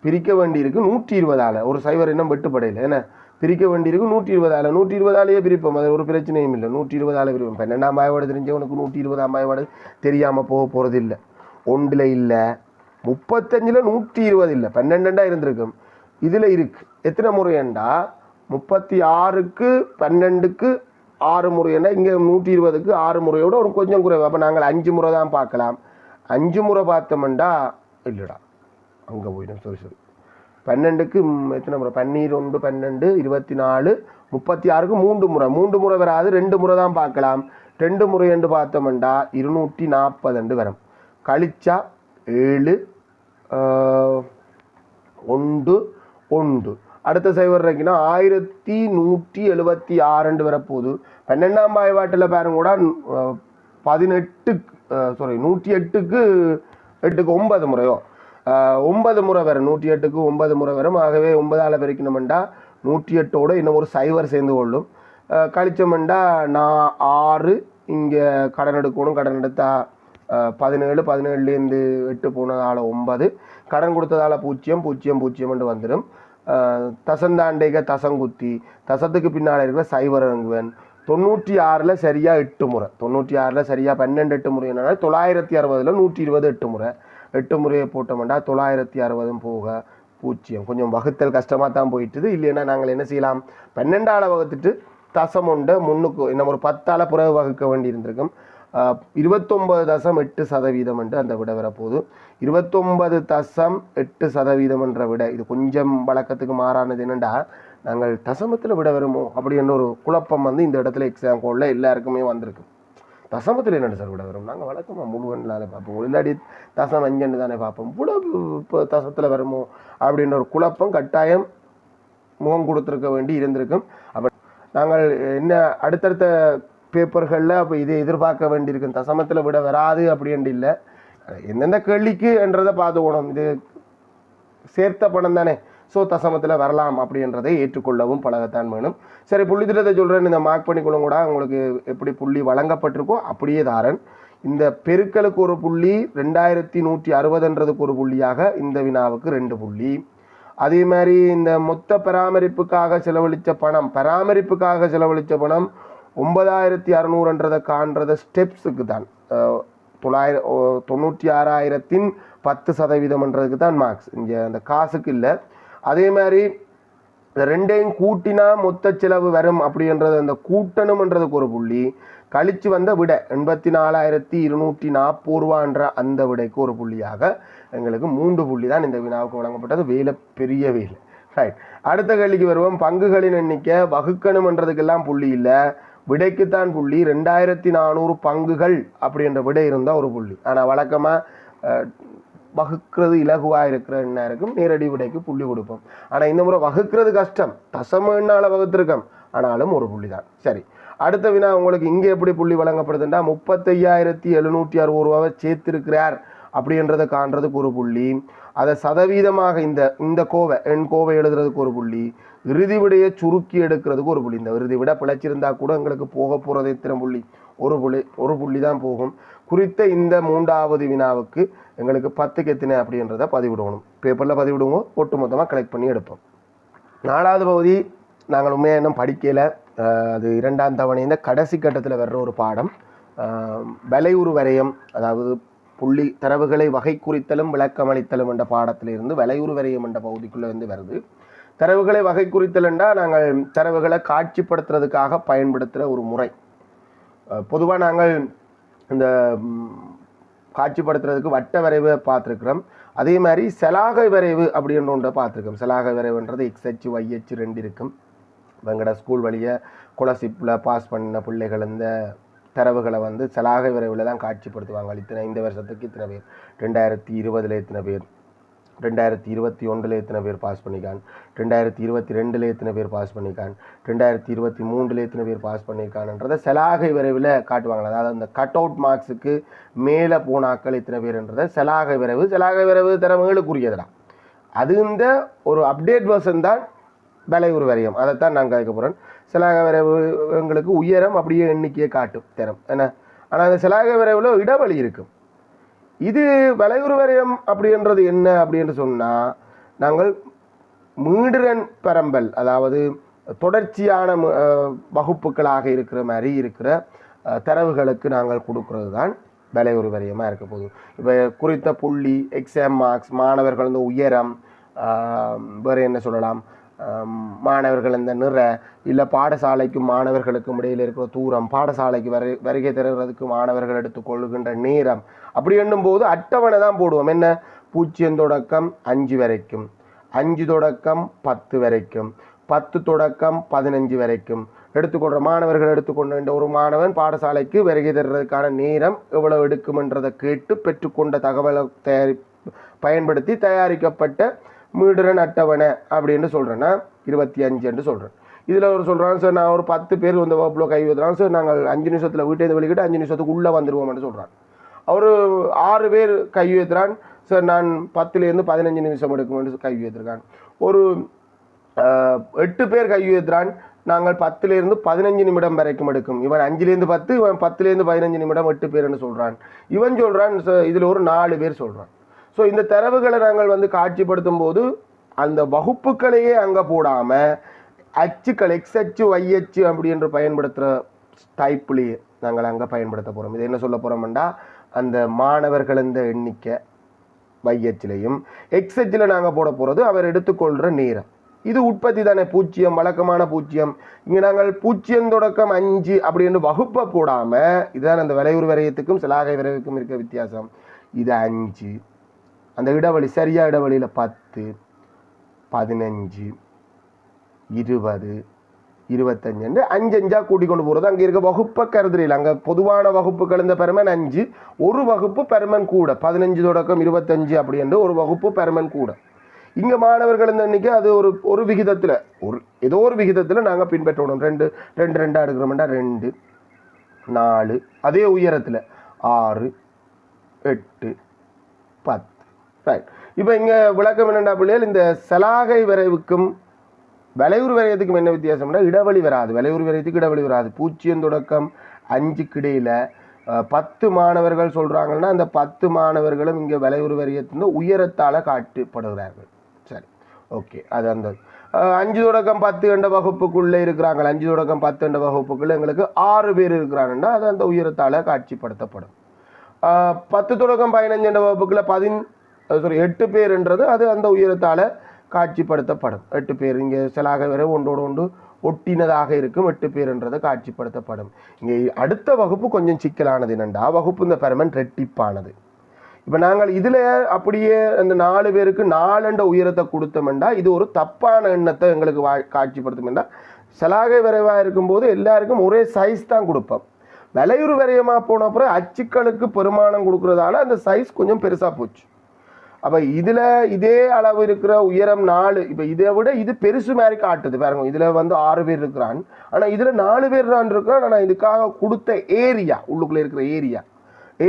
பிரிக்க வேண்டியிருக்கு 120ஆல். ஒரு சைவர் இன்னும் வெட்டுப்படையில் ஏன்னா பிரிக்க வேண்டியிருக்கு 120ஆல். 120ஆலேயே பிரிப்போம். அது ஒரு பிரச்சனையும் இல்லை. 120ஆல் பிரிப்போம். 12ஆம் பாயவாடு தெரிஞ்சவனுக்கு 120ஆம் பாயவாடு தெரியாமல் போகிறது இல்லை. 1ல் இல்லை, 35ல் 120 இல்லை, 12 இருந்திருக்கும். இதில் இருக்குது எத்தனை முறையண்டா 36க்கு 12க்கு 6 முறையண்டா. இங்கே 120க்கு 6 முறையோட ஒரு கொஞ்சம் குறைவு. அப்போ நாங்கள் 5 முறை தான் பார்க்கலாம். 5 முறை பார்த்தோம்டா இல்லைடா அங்கே போயிடும். சரி 12க்கு எத்தனை முறை? 12, 12, 24, 36க்கு 3 முறை வராது. 2 முறை தான் பார்க்கலாம். 2 முறை என்று பார்த்தோம்டா 240 வரும். கழிச்சா 7 1 அடுத்த சைவர் இருக்குன்னா 1176 வரப்போகுது. 12ஆம் பாய்வாட்டில் பாருங்க கூட 108க்கு 9 முறையோ 9 முறை வரும். 108க்கு 9 முறை வரும். ஆகவே 9ஆல் பெருக்கணுமெண்டா 108ஓட இன்னும் ஒரு சைவர் சேர்ந்து கொள்ளும். கழிச்சோம்டா நான் 6 இங்கே கடன் எடுக்கணும். கடன் எடுத்தா 17, 17லேருந்து 8 போனதால் 9, கடன் கொடுத்ததால் 0 வந்துடும். தசந்தாண்டேக தசங்குத்தி தசத்துக்கு பின்னால் இருக்கிற சைவர் இறங்குவேன். 96ல் சரியாக 8 முறை. 96ல் சரியாக 12 8 முறை. என்னன்னா 960ல் 120 8 முறை. 8 முறையை போட்டோம்னா 960 போக 0. கொஞ்சம் வகுத்தல் கஷ்டமாக தான் போயிட்டுது. இல்லைன்னா நாங்கள் என்ன செய்யலாம், 12ஆல் வகுத்துட்டு தசம் உண்டு முன்னுக்கு இன்னும் ஒரு 10ஆல் பிறகு வகுக்க வேண்டி இருந்திருக்கும். 29.8% என்று அந்த விட வரப்போகுது. 29.8% என்ற விட இது கொஞ்சம் வழக்கத்துக்கு மாறானது. என்னென்னா நாங்கள் தசமத்தில் விட வருமோ அப்படின்ற ஒரு குழப்பம் இந்த இடத்துல எக்ஸாம் கோடில் எல்லாருக்குமே வந்திருக்கு. தசமத்தில் என்னென்ன சார் விட வரும்? நாங்கள் வழக்கமாக முழுவண்ணாலே பார்ப்போம். இல்லாடி தசம் 5 தானே பார்ப்போம். இவ்வளவு இப்போ தசத்தில் வருமோ அப்படின்ற ஒரு குழப்பம் கட்டாயம் முகம் கொடுத்துருக்க வேண்டி இருந்திருக்கும். அப்போ நாங்கள் என்ன அடுத்தடுத்த பேப்பர்களில் அப்போ இதை எதிர்பார்க்க வேண்டியிருக்கும். தசமத்தில் விட வராது அப்படின்ட்டு இல்லை. எந்தெந்த கேள்விக்கு என்றதை பார்த்துக்கணும். இது சேர்த்த பணம் தானே, ஸோ தசமத்தில் வரலாம் அப்படின்றதை ஏற்றுக்கொள்ளவும் பழகத்தான் வேணும். சரி, புள்ளி திட்டத்தை சொல்கிறேன். இந்த மார்க் பண்ணிக்கொள்ளும் கூட உங்களுக்கு எப்படி புள்ளி வழங்கப்பட்டிருக்கோ அப்படியே தாரன். இந்த பெருக்கலுக்கு ஒரு புள்ளி, 2160ன்றதுக்கு ஒரு புள்ளியாக இந்த வினாவுக்கு 2 புள்ளி. அதே மாதிரி இந்த மொத்த பராமரிப்புக்காக செலவழித்த பணம் 9,600ன்றதை காண்றத ஸ்டெப்ஸுக்கு தான் 96,000 10% தான் மார்க்ஸ். இங்கே அந்த காசுக்கு இல்லை. அதே மாதிரி இந்த ரெண்டையும் கூட்டினா மொத்த செலவு வரும் அப்படின்றது அந்த கூட்டணும்ன்றதுக்கு ஒரு புள்ளி, கழிச்சு வந்த விடை 84,240 ரூபான்ற அந்த விடைக்கு ஒரு புள்ளியாக எங்களுக்கு 3 புள்ளி தான் இந்த வினாவுக்கு வழங்கப்பட்டது. வேலை பெரிய வேலை. ரைட், அடுத்த கேள்விக்கு வருவோம். பங்குகளின் எண்ணிக்கை வகுக்கணும்ன்றதுக்கெல்லாம் புள்ளி இல்லை, விடைக்குத்தான் புள்ளி. 2400 பங்குகள் அப்படின்ற விடை இருந்தால் ஒரு புள்ளி. ஆனால் வழக்கமாக வகுக்கிறது இலகுவாக இருக்கிற என்ன இருக்கும், நேரடி விடைக்கு புள்ளி கொடுப்போம். ஆனால் இந்த முறை வகுக்கிறது கஷ்டம், தசம எண்ணால் வகுத்திருக்கோம், ஆனாலும் ஒரு புள்ளி தான். சரி, அடுத்த வினா உங்களுக்கு இங்கே எப்படி புள்ளி வழங்கப்படுதுன்னா 35,760 ரூபாவை சேர்த்திருக்கிறார் அப்படின்றத காண்றதுக்கு ஒரு புள்ளி, அதை சதவீதமாக இந்த கோவை எண் கோவை எழுதுறதுக்கு ஒரு புள்ளி, இறுதி விடையை சுருக்கி எடுக்கிறதுக்கு ஒரு புள்ளி. இந்த இறுதி விட பிழைச்சிருந்தா கூட எங்களுக்கு போக போகிறது எத்தனை புள்ளி, ஒரு புள்ளி தான் போகும். குறித்த இந்த 3வது வினாவுக்கு எங்களுக்கு 10க்கு எத்தனை அப்படின்றத பதிவிடணும். பேப்பரில் பதிவிடுவோம், ஒட்டு மொத்தமாக கலெக்ட் பண்ணி எடுப்போம். 4வது பகுதி நாங்கள் உண்மையாக இன்னும் படிக்கலை, அது 2ஆம் தவணை இந்த கடைசி கட்டத்தில் வர்ற ஒரு பாடம். வலையுறு வரையம், அதாவது புள்ளி தரவுகளை வகை குறித்தலும் விளக்கமளித்தலும் என்ற பாடத்திலிருந்து வலையுறு வரையம் என்ற பகுதிக்குள்ளே வந்து வருது. தரவுகளை வகை குறித்தல் என்றால் நாங்கள் தரவுகளை காட்சிப்படுத்துறதுக்காக பயன்படுத்துகிற ஒரு முறை. பொதுவாக நாங்கள் இந்த காட்சிப்படுத்துறதுக்கு வட்ட வரைவு பார்த்துருக்குறோம், அதே மாதிரி செலாகை வரைவு அப்படின்ற ஒன்றை பார்த்துருக்கோம். செலாகை வரைவுன்றது XH YH 2 இருக்கும். எங்களோட ஸ்கூல் வழியை ஸ்காலர்ஷிப்பில் பாஸ் பண்ண பிள்ளைகள் இந்த தரவுகளை வந்து செலாகை வரைவில் தான் காட்சிப்படுத்துவாங்க. இத்தனை இந்த வருஷத்துக்கு இத்தனை பேர், 2020 எத்தனை பேர், 2021 எத்தனை பேர் பாஸ் பண்ணிக்கான், 2022 எத்தனை பேர் பாஸ் பண்ணிக்கான், 2023 எத்தனை பேர் பாஸ் பண்ணியிருக்கான்ன்றதை செலாகை வரைவில் காட்டுவாங்க. அதாவது அந்த கட் அவுட் மார்க்ஸுக்கு மேலே போனாக்கள் எத்தனை பேர்ன்றதை செலாகை வரைவு திறமைகளுக்குரியதுதான். அது இந்த ஒரு அப்டேட் வெர்ஷன் தான் வலையுறு வரையம். அதைத்தான் நான் கேட்க போகிறேன். செலாகை வரைவு எங்களுக்கு உயரம் அப்படியே எண்ணிக்கையை காட்டும் திறம் என்ன, ஆனால் அந்த செலாகை வரைவில் இடைவெளி இருக்கும். இது வலையுறு வரையம் அப்படின்றது என்ன அப்படின்னு சொன்னால், நாங்கள் மீடுரன் பரம்பல், அதாவது தொடர்ச்சியான வகுப்புகளாக இருக்கிற மாதிரி இருக்கிற தரவுகளுக்கு நாங்கள் கொடுக்கறது தான் வலையுறு வரையமாக இருக்க போகுது. இப்போ குறித்த புள்ளி, எக்ஸாம் மார்க்ஸ், மாணவர்கள் இந்த உயரம், வேறு என்ன சொல்லலாம், மாணவர்கள் இந்த நிற, இல்லை பாடசாலைக்கும் மாணவர்களுக்கும் இடையில் இருக்கிற தூரம், பாடசாலைக்கு வருகை தருகிறதுக்கு மாணவர்கள் எடுத்துக்கொள்கின்ற நேரம், அப்படி எண்ணும்போது அட்டவணை தான் போடுவோம். என்ன, 0 தொடக்கம் 5 வரைக்கும், 5 தொடக்கம் 10 வரைக்கும், 10 தொடக்கம் 15 வரைக்கும் எடுத்துக்கொள்கிற மாணவர்கள் எடுத்துக்கொண்ட ஒரு மாணவன் பாடசாலைக்கு வருகை தருவதற்கான நேரம் எவ்வளவு எடுக்கும்ன்றதை கேட்டு பெற்றுக்கொண்ட தகவலை பயன்படுத்தி தயாரிக்கப்பட்ட மீடுரன் அட்டவணை அப்படின்னு சொல்கிறேன்னா 25 என்று சொல்கிறேன். இதில் ஒரு சொல்கிறாங்க, சார் நான் ஒரு 10 பேர் இந்த வகுப்பில் கை வைக்கிறாங்க சார், நாங்கள் 5 நிமிஷத்தில் வீட்டை வெளிக்கிட்டு 5 நிமிஷத்துக்கு உள்ளே வந்துடுவோம்னு சொல்கிறான். அவர் 6 பேர் கை வைக்கிறான், சார் நான் 10லேருந்து 15 நிமிஷம் எடுக்குமென்று கை வைத்திருக்கான். ஒரு 8 பேர் கை வைக்கிறான், நாங்கள் 10லேருந்து 15 நிமிடம் வரைக்கும் எடுக்கும். இவன் 5லேருந்து 10, இவன் 10லேருந்து 15 நிமிடம் 8 பேர்னு சொல்கிறான். இவன் சொல்கிறான் இதில் ஒரு 4 பேர் சொல்கிறான். ஸோ இந்த தரவுகளை நாங்கள் வந்து காட்சிப்படுத்தும் போது அந்த வகுப்புகளையே அங்கே போடாமல் அச்சுக்கள் XH YH அப்படின்று பயன்படுத்துகிற டைப்லேயே நாங்கள் அங்கே பயன்படுத்த போகிறோம். இது என்ன சொல்ல போகிறோம்டா, அந்த மாணவர்கள் இந்த எண்ணிக்கை YHலையும் XHல நாங்கள் போட போகிறது அவர் எடுத்துக்கொள்கிற நேரம். இது உற்பத்தி தானே, 0 வழக்கமான 0. இங்கே நாங்கள் 0 தொடக்கம் 5 அப்படின்னு வகுப்பை போடாமல், இதுதான் அந்த வலையுறு வரையத்துக்கும் செலாகை வரைவுக்கும் இருக்க வித்தியாசம். இது 5, அந்த இடைவெளி சரியா இடைவெளியில் 10, 15, 20, 25 5 கூட்டிக் கொண்டு போகிறது. அங்கே இருக்க வகுப்பை கருதுறையில் அங்கே பொதுவான வகுப்புகள் இந்த பெருமன் 5, ஒரு வகுப்பு பெருமன் கூட 15 தொடக்கம் 25 அப்படி என்று ஒரு வகுப்பு பெருமன் கூட. இங்கே மாணவர்கள் இந்த எண்ணிக்கை அது ஒரு விகிதத்தில் ஏதோ ஒரு விகிதத்தில் நாங்கள் பின்பற்றணும். 2 எடுக்கிறோம்டா 2, 4, அதே உயரத்தில் 6, 8, 10. ரைட். இப்போ இங்கே விளக்கம் என்னென்னா பிள்ளைகள், இந்த செலாகை வரைவுக்கும் வலையுறு வரையத்துக்கும் என்ன வித்தியாசம்னா, இடைவெளி வராது. வலையுறு வரையத்துக்கு இடைவெளி வராது. 0 தொடக்கம் 5க்கு இடையில் 10 மாணவர்கள் சொல்கிறாங்கன்னா அந்த 10 மாணவர்களும் இங்கே வலையுறு வரையத்தின் உயரத்தால் காட்டப்படுகிறார்கள். சரி, ஓகே. அது அந்த 5 தொடக்கம் 10 என்ற வகுப்புக்குள்ளே இருக்கிறாங்க. 5 தொடக்கம் 10 என்ற வகுப்புக்குள்ளே எங்களுக்கு 6 பேர் இருக்கிறாங்கன்னா அது அந்த உயரத்தால் காட்சிப்படுத்தப்படும். 10 தொடக்கம் 15 என்ற வகுப்புக்குள்ளே 8 பேர்ன்றது அது அந்த உயரத்தால் காட்சிப்படுத்தப்படும். 8 பேர் இங்கே சிலாக வரை ஒன்றோடு ஒன்று ஒட்டினதாக இருக்கும் 8 பேர்ன்றது காட்சிப்படுத்தப்படும். இங்கே அடுத்த வகுப்பு கொஞ்சம் சிக்கலானது என்னென்னா, வகுப்பு இந்த பெர்மன் ரெட்டிப்பானது. இப்போ நாங்கள் இதில் அப்படியே அந்த 4 பேருக்கு 4 உயரத்தை கொடுத்தோம்னா இது ஒரு தப்பான எண்ணத்தை எங்களுக்கு காட்சிப்படுத்தும்னா, சிலாகை விரைவாக இருக்கும்போது எல்லாருக்கும் ஒரே சைஸ் தான் கொடுப்போம். விலையுறு விரயமாக போன அப்புறம் அச்சுக்களுக்கு பெருமானம் கொடுக்குறதால அந்த சைஸ் கொஞ்சம் பெருசாக போச்சு. அப்போ இதில் இதே அளவு இருக்கிற உயரம் 4, இப்போ இதை விட இது பெருசு மாதிரி காட்டுது பாருங்க. இதில் வந்து 6 பேர் இருக்கிறான், ஆனால் இதில் 4 பேர் தான் இருக்கிறான். ஆனால் இதுக்காக கொடுத்த ஏரியா, உள்ளுக்குள்ளே இருக்கிற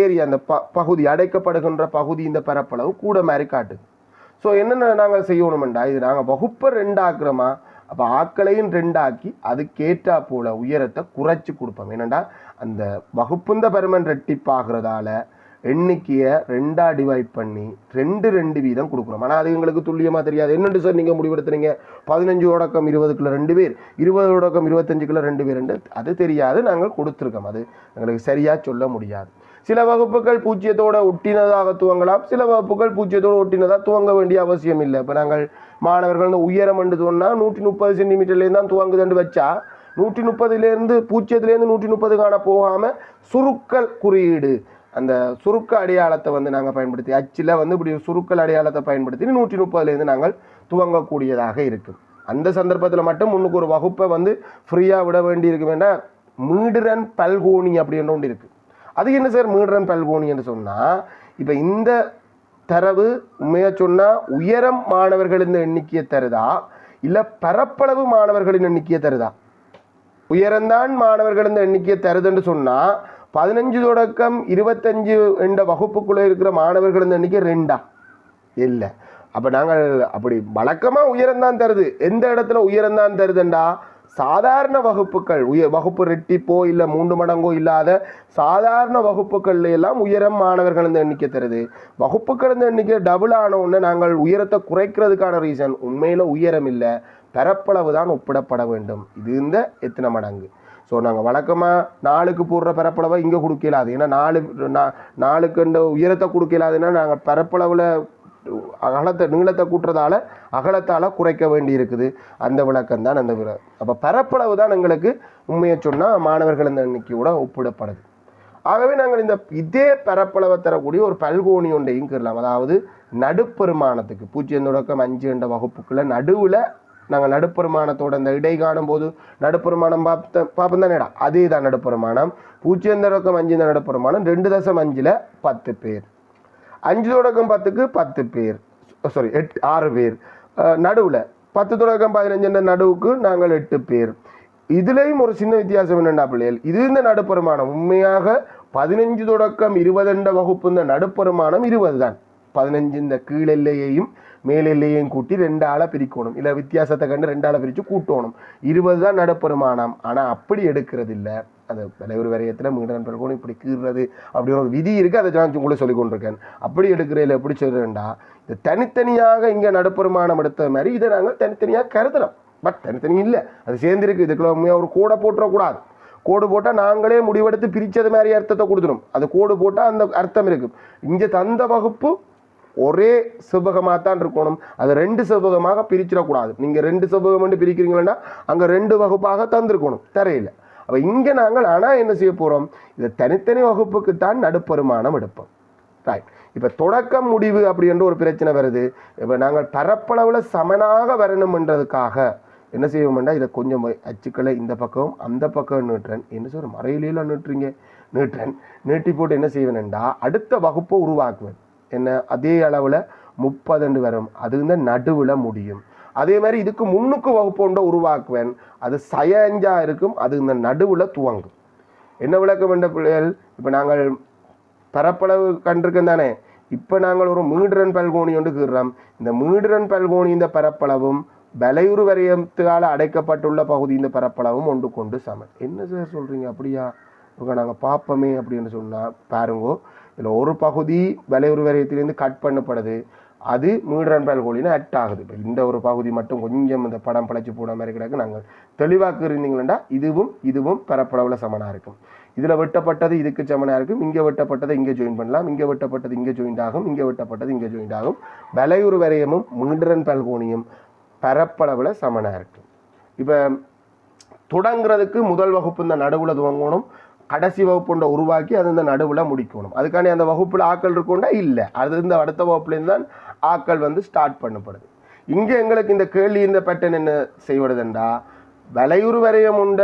ஏரியா அந்த பகுதி, அடைக்கப்படுகின்ற பகுதி, இந்த பரப்பளவு கூட மாதிரி காட்டுது. ஸோ என்னென்ன நாங்கள் செய்யணுமெண்டா, இது நாங்கள் வகுப்பை 2 ஆக்குறோமா, அப்போ ஆக்களையும் 2 ஆக்கி அதுக்கேற்றா போல உயரத்தை குறைச்சி கொடுப்போம். என்னென்னா அந்த வகுப்புந்த பெருமன் ரெட்டிப்பாகிறதால எண்ணிக்கையை 2ஆ டிவைட் பண்ணி 2 வீதம் கொடுக்குறோம். ஆனால் அது எங்களுக்கு துல்லியமாக தெரியாது. என்னென்று சார் நீங்கள் முடிவெடுத்துறீங்க 15 - 20 2 பேர், 20 - 25 2 பேர், அது தெரியாது. நாங்கள் கொடுத்துருக்கோம், அது எங்களுக்கு சரியாக சொல்ல முடியாது. சில வகுப்புகள் பூஜ்ஜியத்தோட ஒட்டினதாக துவங்கலாம், சில வகுப்புகள் பூஜ்ஜியத்தோடு ஒட்டினதாக துவங்க வேண்டிய அவசியம் இல்லை. இப்போ நாங்கள் மாணவர்கள் உயரம் என்று சொன்னால் 130 சென்டிமீட்டர்லேருந்து தான் துவங்குதுன்னு வச்சா 130லேருந்து 130 காண போகாமல் சுருக்கல் குறியீடு, அந்த சுருக்க அடையாளத்தை வந்து நாங்கள் பயன்படுத்தி, அச்சில் வந்து இப்படி சுருக்கல் அடையாளத்தை பயன்படுத்தி 130லேருந்து நாங்கள் துவங்கக்கூடியதாக இருக்கும். அந்த சந்தர்ப்பத்தில் மட்டும் முன்னுக்கு ஒரு வகுப்பை வந்து ஃப்ரீயாக விட வேண்டி இருக்கு. வேண்டாம், மீடுரன் பல்கோணி அப்படின்ற ஒன்று இருக்குது. அது என்ன சார் மீடுரன் பல்கோணி என்று சொன்னால், இப்போ இந்த தரவு உண்மையாக சொன்னால் உயரம் மாணவர்களின் எண்ணிக்கையை தருதா இல்லை பரப்பளவு மாணவர்களின் எண்ணிக்கையை தருதா? உயரம்தான் மாணவர்களின் எண்ணிக்கையை தருதுன்னு சொன்னால் 15 தொடக்கம் 25 என்ற வகுப்புக்குள்ளே இருக்கிற மாணவர்களின் எண்ணிக்கை 2ஆ இல்லை. அப்போ நாங்கள் அப்படி வழக்கமாக உயரம்தான் தருது. எந்த இடத்துல உயரம்தான் தருதுண்டா, சாதாரண வகுப்புகள், வகுப்பு ரெட்டிப்போ இல்லை 3 மடங்கோ இல்லாத சாதாரண வகுப்புகள்ல எல்லாம் உயரம் மாணவர்களின் எண்ணிக்கை தருது. வகுப்புகளின் எண்ணிக்கை டபுள் ஆனவுடனே நாங்கள் உயரத்தை குறைக்கிறதுக்கான ரீசன் உண்மையில் உயரம் இல்லை, பரப்பளவு தான் ஒப்பிடப்பட வேண்டும். இது இந்த எத்தனை மடங்கு. ஸோ நாங்கள் வழக்கமாக 4க்கு போடுற பரப்பளவை இங்கே கொடுக்கலாது. ஏன்னா 4க்கு உயரத்தை கொடுக்கலாதுன்னா நாங்கள் பரப்பளவில் நீளத்தை கூட்டுறதால அகலத்தால் குறைக்க வேண்டி இருக்குது. அந்த விளக்கம் தான் அந்த விட. அப்போ பரப்பளவு தான் எங்களுக்கு உண்மையை சொன்னால் மாணவர்கள் இந்த எண்ணிக்கையோட ஒப்பிடப்படுது. ஆகவே நாங்கள் இதே பரப்பளவை தரக்கூடிய ஒரு பல்கோணி ஒன்றையும் கீறலாம். அதாவது நடுப்பெருமானத்துக்கு 0 - 5 என்ற வகுப்புக்குள்ள நடுவில் நாங்கள் நடுப்பெருமானத்தோட இந்த இடை காணும் போது நடுப்பெருமானம் பார்ப்போம் தானேடா, அதே தான் நடுப்பெருமானம். 0 - 5 நடுப்பெருமானம் 2.5 10 பேர், 5 - 10க்கு 10 பேர், 6 பேர். நடுவில் 10 - 15 நடுவுக்கு நாங்கள் 8 பேர். இதுலேயும் ஒரு சின்ன வித்தியாசம் என்னென்னா பிள்ளைகள், இது இந்த நடுப்பெருமானம் உண்மையாக 15 - 20 வகுப்பு இந்த நடுப்பெருமானம் 20 தான். 15 இந்த கீழெல்லையையும் மேலெல்லையையும் கூட்டி 2ஆல் பிரிக்கணும், இல்லை வித்தியாசத்தை கண்டு 2ஆல் பிரித்து கூட்டணும். 20 தான் நடுப்பெருமானம். ஆனால் அப்படி எடுக்கிறது இல்லை. அந்த விலையுறு வரையத்தில் மீடுரன் பல்கோணி இப்படி கீறுறது அப்படின்னு ஒரு விதி இருக்குது. அதை நான் உங்களுக்கு சொல்லிக் கொண்டிருக்கேன். அப்படி எடுக்கிறதில்ல. எப்படி சொல்கிறேன்டா, இது தனித்தனியாக இங்கே நடுப்பெருமானம் எடுத்த மாதிரி இதை நாங்கள் தனித்தனியாக கருதுகிறோம். பட் தனித்தனி இல்லை, அது சேர்ந்துருக்கு. இதுக்குள்ள உண்மையாக ஒரு கோடை போட்டுறக்கூடாது. கோடு போட்டால் நாங்களே முடிவெடுத்து பிரித்தது மாதிரி அர்த்தத்தை கொடுத்துடும். அது கோடு போட்டால் அந்த அர்த்தம் இருக்கும். இங்கே தந்த வகுப்பு ஒரே செவ்வகமாக தான் இருக்கணும். அது 2 செவ்வகமாக பிரிச்சிடக்கூடாது. நீங்கள் 2 செவ்வகம் வந்து பிரிக்கிறீங்கன்னா அங்கே 2 வகுப்பாக தந்திருக்கணும், தரையில். அப்போ இங்கே நாங்கள் ஆனால் என்ன செய்ய போகிறோம், இதை தனித்தனி வகுப்புக்கு தான் நடுப்பெருமானம் எடுப்போம். ரைட். இப்போ தொடக்கம் முடிவு அப்படின்ற ஒரு பிரச்சனை வருது. இப்போ நாங்கள் பரப்பளவில் சமனாக வரணும்ன்றதுக்காக என்ன செய்வோம்னா, இதை கொஞ்சம் அச்சுக்களை இந்த பக்கம் அந்த பக்கம் நீட்டுறேன். என்ன சார் மறையிலாம் நீட்டுறேன். நீட்டி போட்டு என்ன செய்வேன்டா, அடுத்த வகுப்பை உருவாக்குவேன். என்ன அதே அளவில் 30 வரும். அது இந்த நடுவில் முடியும். அதே மாதிரி இதுக்கு முன்னுக்கு வகுப்பு ஒன்றை உருவாக்குவேன். அது 5 இருக்கும். அது இந்த நடுவில் துவங்கும். என்ன விளக்கம் என்ற பிள்ளைகள், இப்போ நாங்கள் பரப்பளவு கண்டிருக்கோம் தானே. இப்போ நாங்கள் ஒரு மீடுரன் பல்கோணி ஒன்று கீறுறோம். இந்த மீடுரன் பல்கோணி இந்த பரப்பளவும் விலையுறு வரையத்தால் அடைக்கப்பட்டுள்ள பகுதி இந்த பரப்பளவும் ஒன்று கொண்டு சமன். என்ன சார் சொல்கிறீங்க, அப்படியா நாங்கள் பார்ப்போமே அப்படின்னு சொன்னால் பாருங்கோ, இதில் ஒரு பகுதி விலையுறு வரையத்திலேருந்து கட் பண்ணப்படுது. அது மீடுரன் பல்கோணின்னு அட் ஆகுது. இப்போ இந்த ஒரு பகுதி மட்டும் கொஞ்சம் இந்த படம் பழச்சி போட மாதிரி கிடக்கு. நாங்கள் தெளிவாக்கு இருந்தீங்களா இதுவும் பரப்பளவில் சமனாக இருக்கும். இதில் வெட்டப்பட்டது இதுக்கு சமனாக இருக்கும், இங்கே வெட்டப்பட்டதை இங்கே ஜாயின் பண்ணலாம், இங்கே வெட்டப்பட்டது இங்கே ஜாயிண்ட் ஆகும், இங்கே வெட்டப்பட்டது இங்கே ஜாயிண்ட் ஆகும். வலையுறு வரையமும் மீடுரன் பல்கோணியும் பரப்பளவில் சமனாக இருக்கும். இப்போ தொடங்குறதுக்கு முதல் வகுப்பு இந்த நடுவில் துவங்கணும், கடைசி வகுப்புண்ட உருவாக்கி அது இந்த நடுவில் முடிக்கணும். அதுக்காண்டி அந்த வகுப்பில் ஆக்கள் இருக்குண்டா இல்லை, அது இந்த அடுத்த வகுப்புலேருந்து தான் ஆக்கள் வந்து ஸ்டார்ட் பண்ணப்படுது. இங்கே எங்களுக்கு இந்த கேள்வி இந்த பேட்டர்ன் என்ன செய்வதுண்டா, வலையுறு வரையம் உண்ட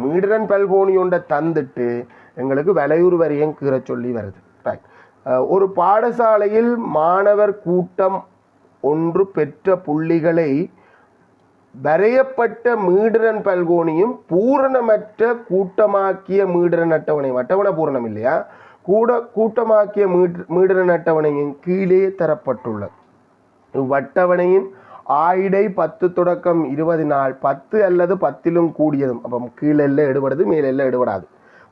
மீடுரன் பல்கோணி உண்ட தந்துட்டு எங்களுக்கு வலையுறு வரையம் கீற சொல்லி வருது. ஒரு பாடசாலையில் மாணவர் கூட்டம் ஒன்று பெற்ற புள்ளிகளை வரையப்பட்ட மீடுரன் பல்கோணியும் பூரணமற்ற கூட்டமாக்கிய மீடுரன் அட்டவணையும், அட்டவணை பூரணம் இல்லையா, கூட்டமாக்கிய மீடுரன் அட்டவணையும் கீழே தரப்பட்டுள்ளது. இவ்வட்டவணையின் ஆயிடை 10 தொடக்கம் 20 நாள் 10 அல்லது 10லும் கூடியதும், அப்போ கீழெல்லாம் எடுபடுது மேலெல்லாம் எடுபடாது,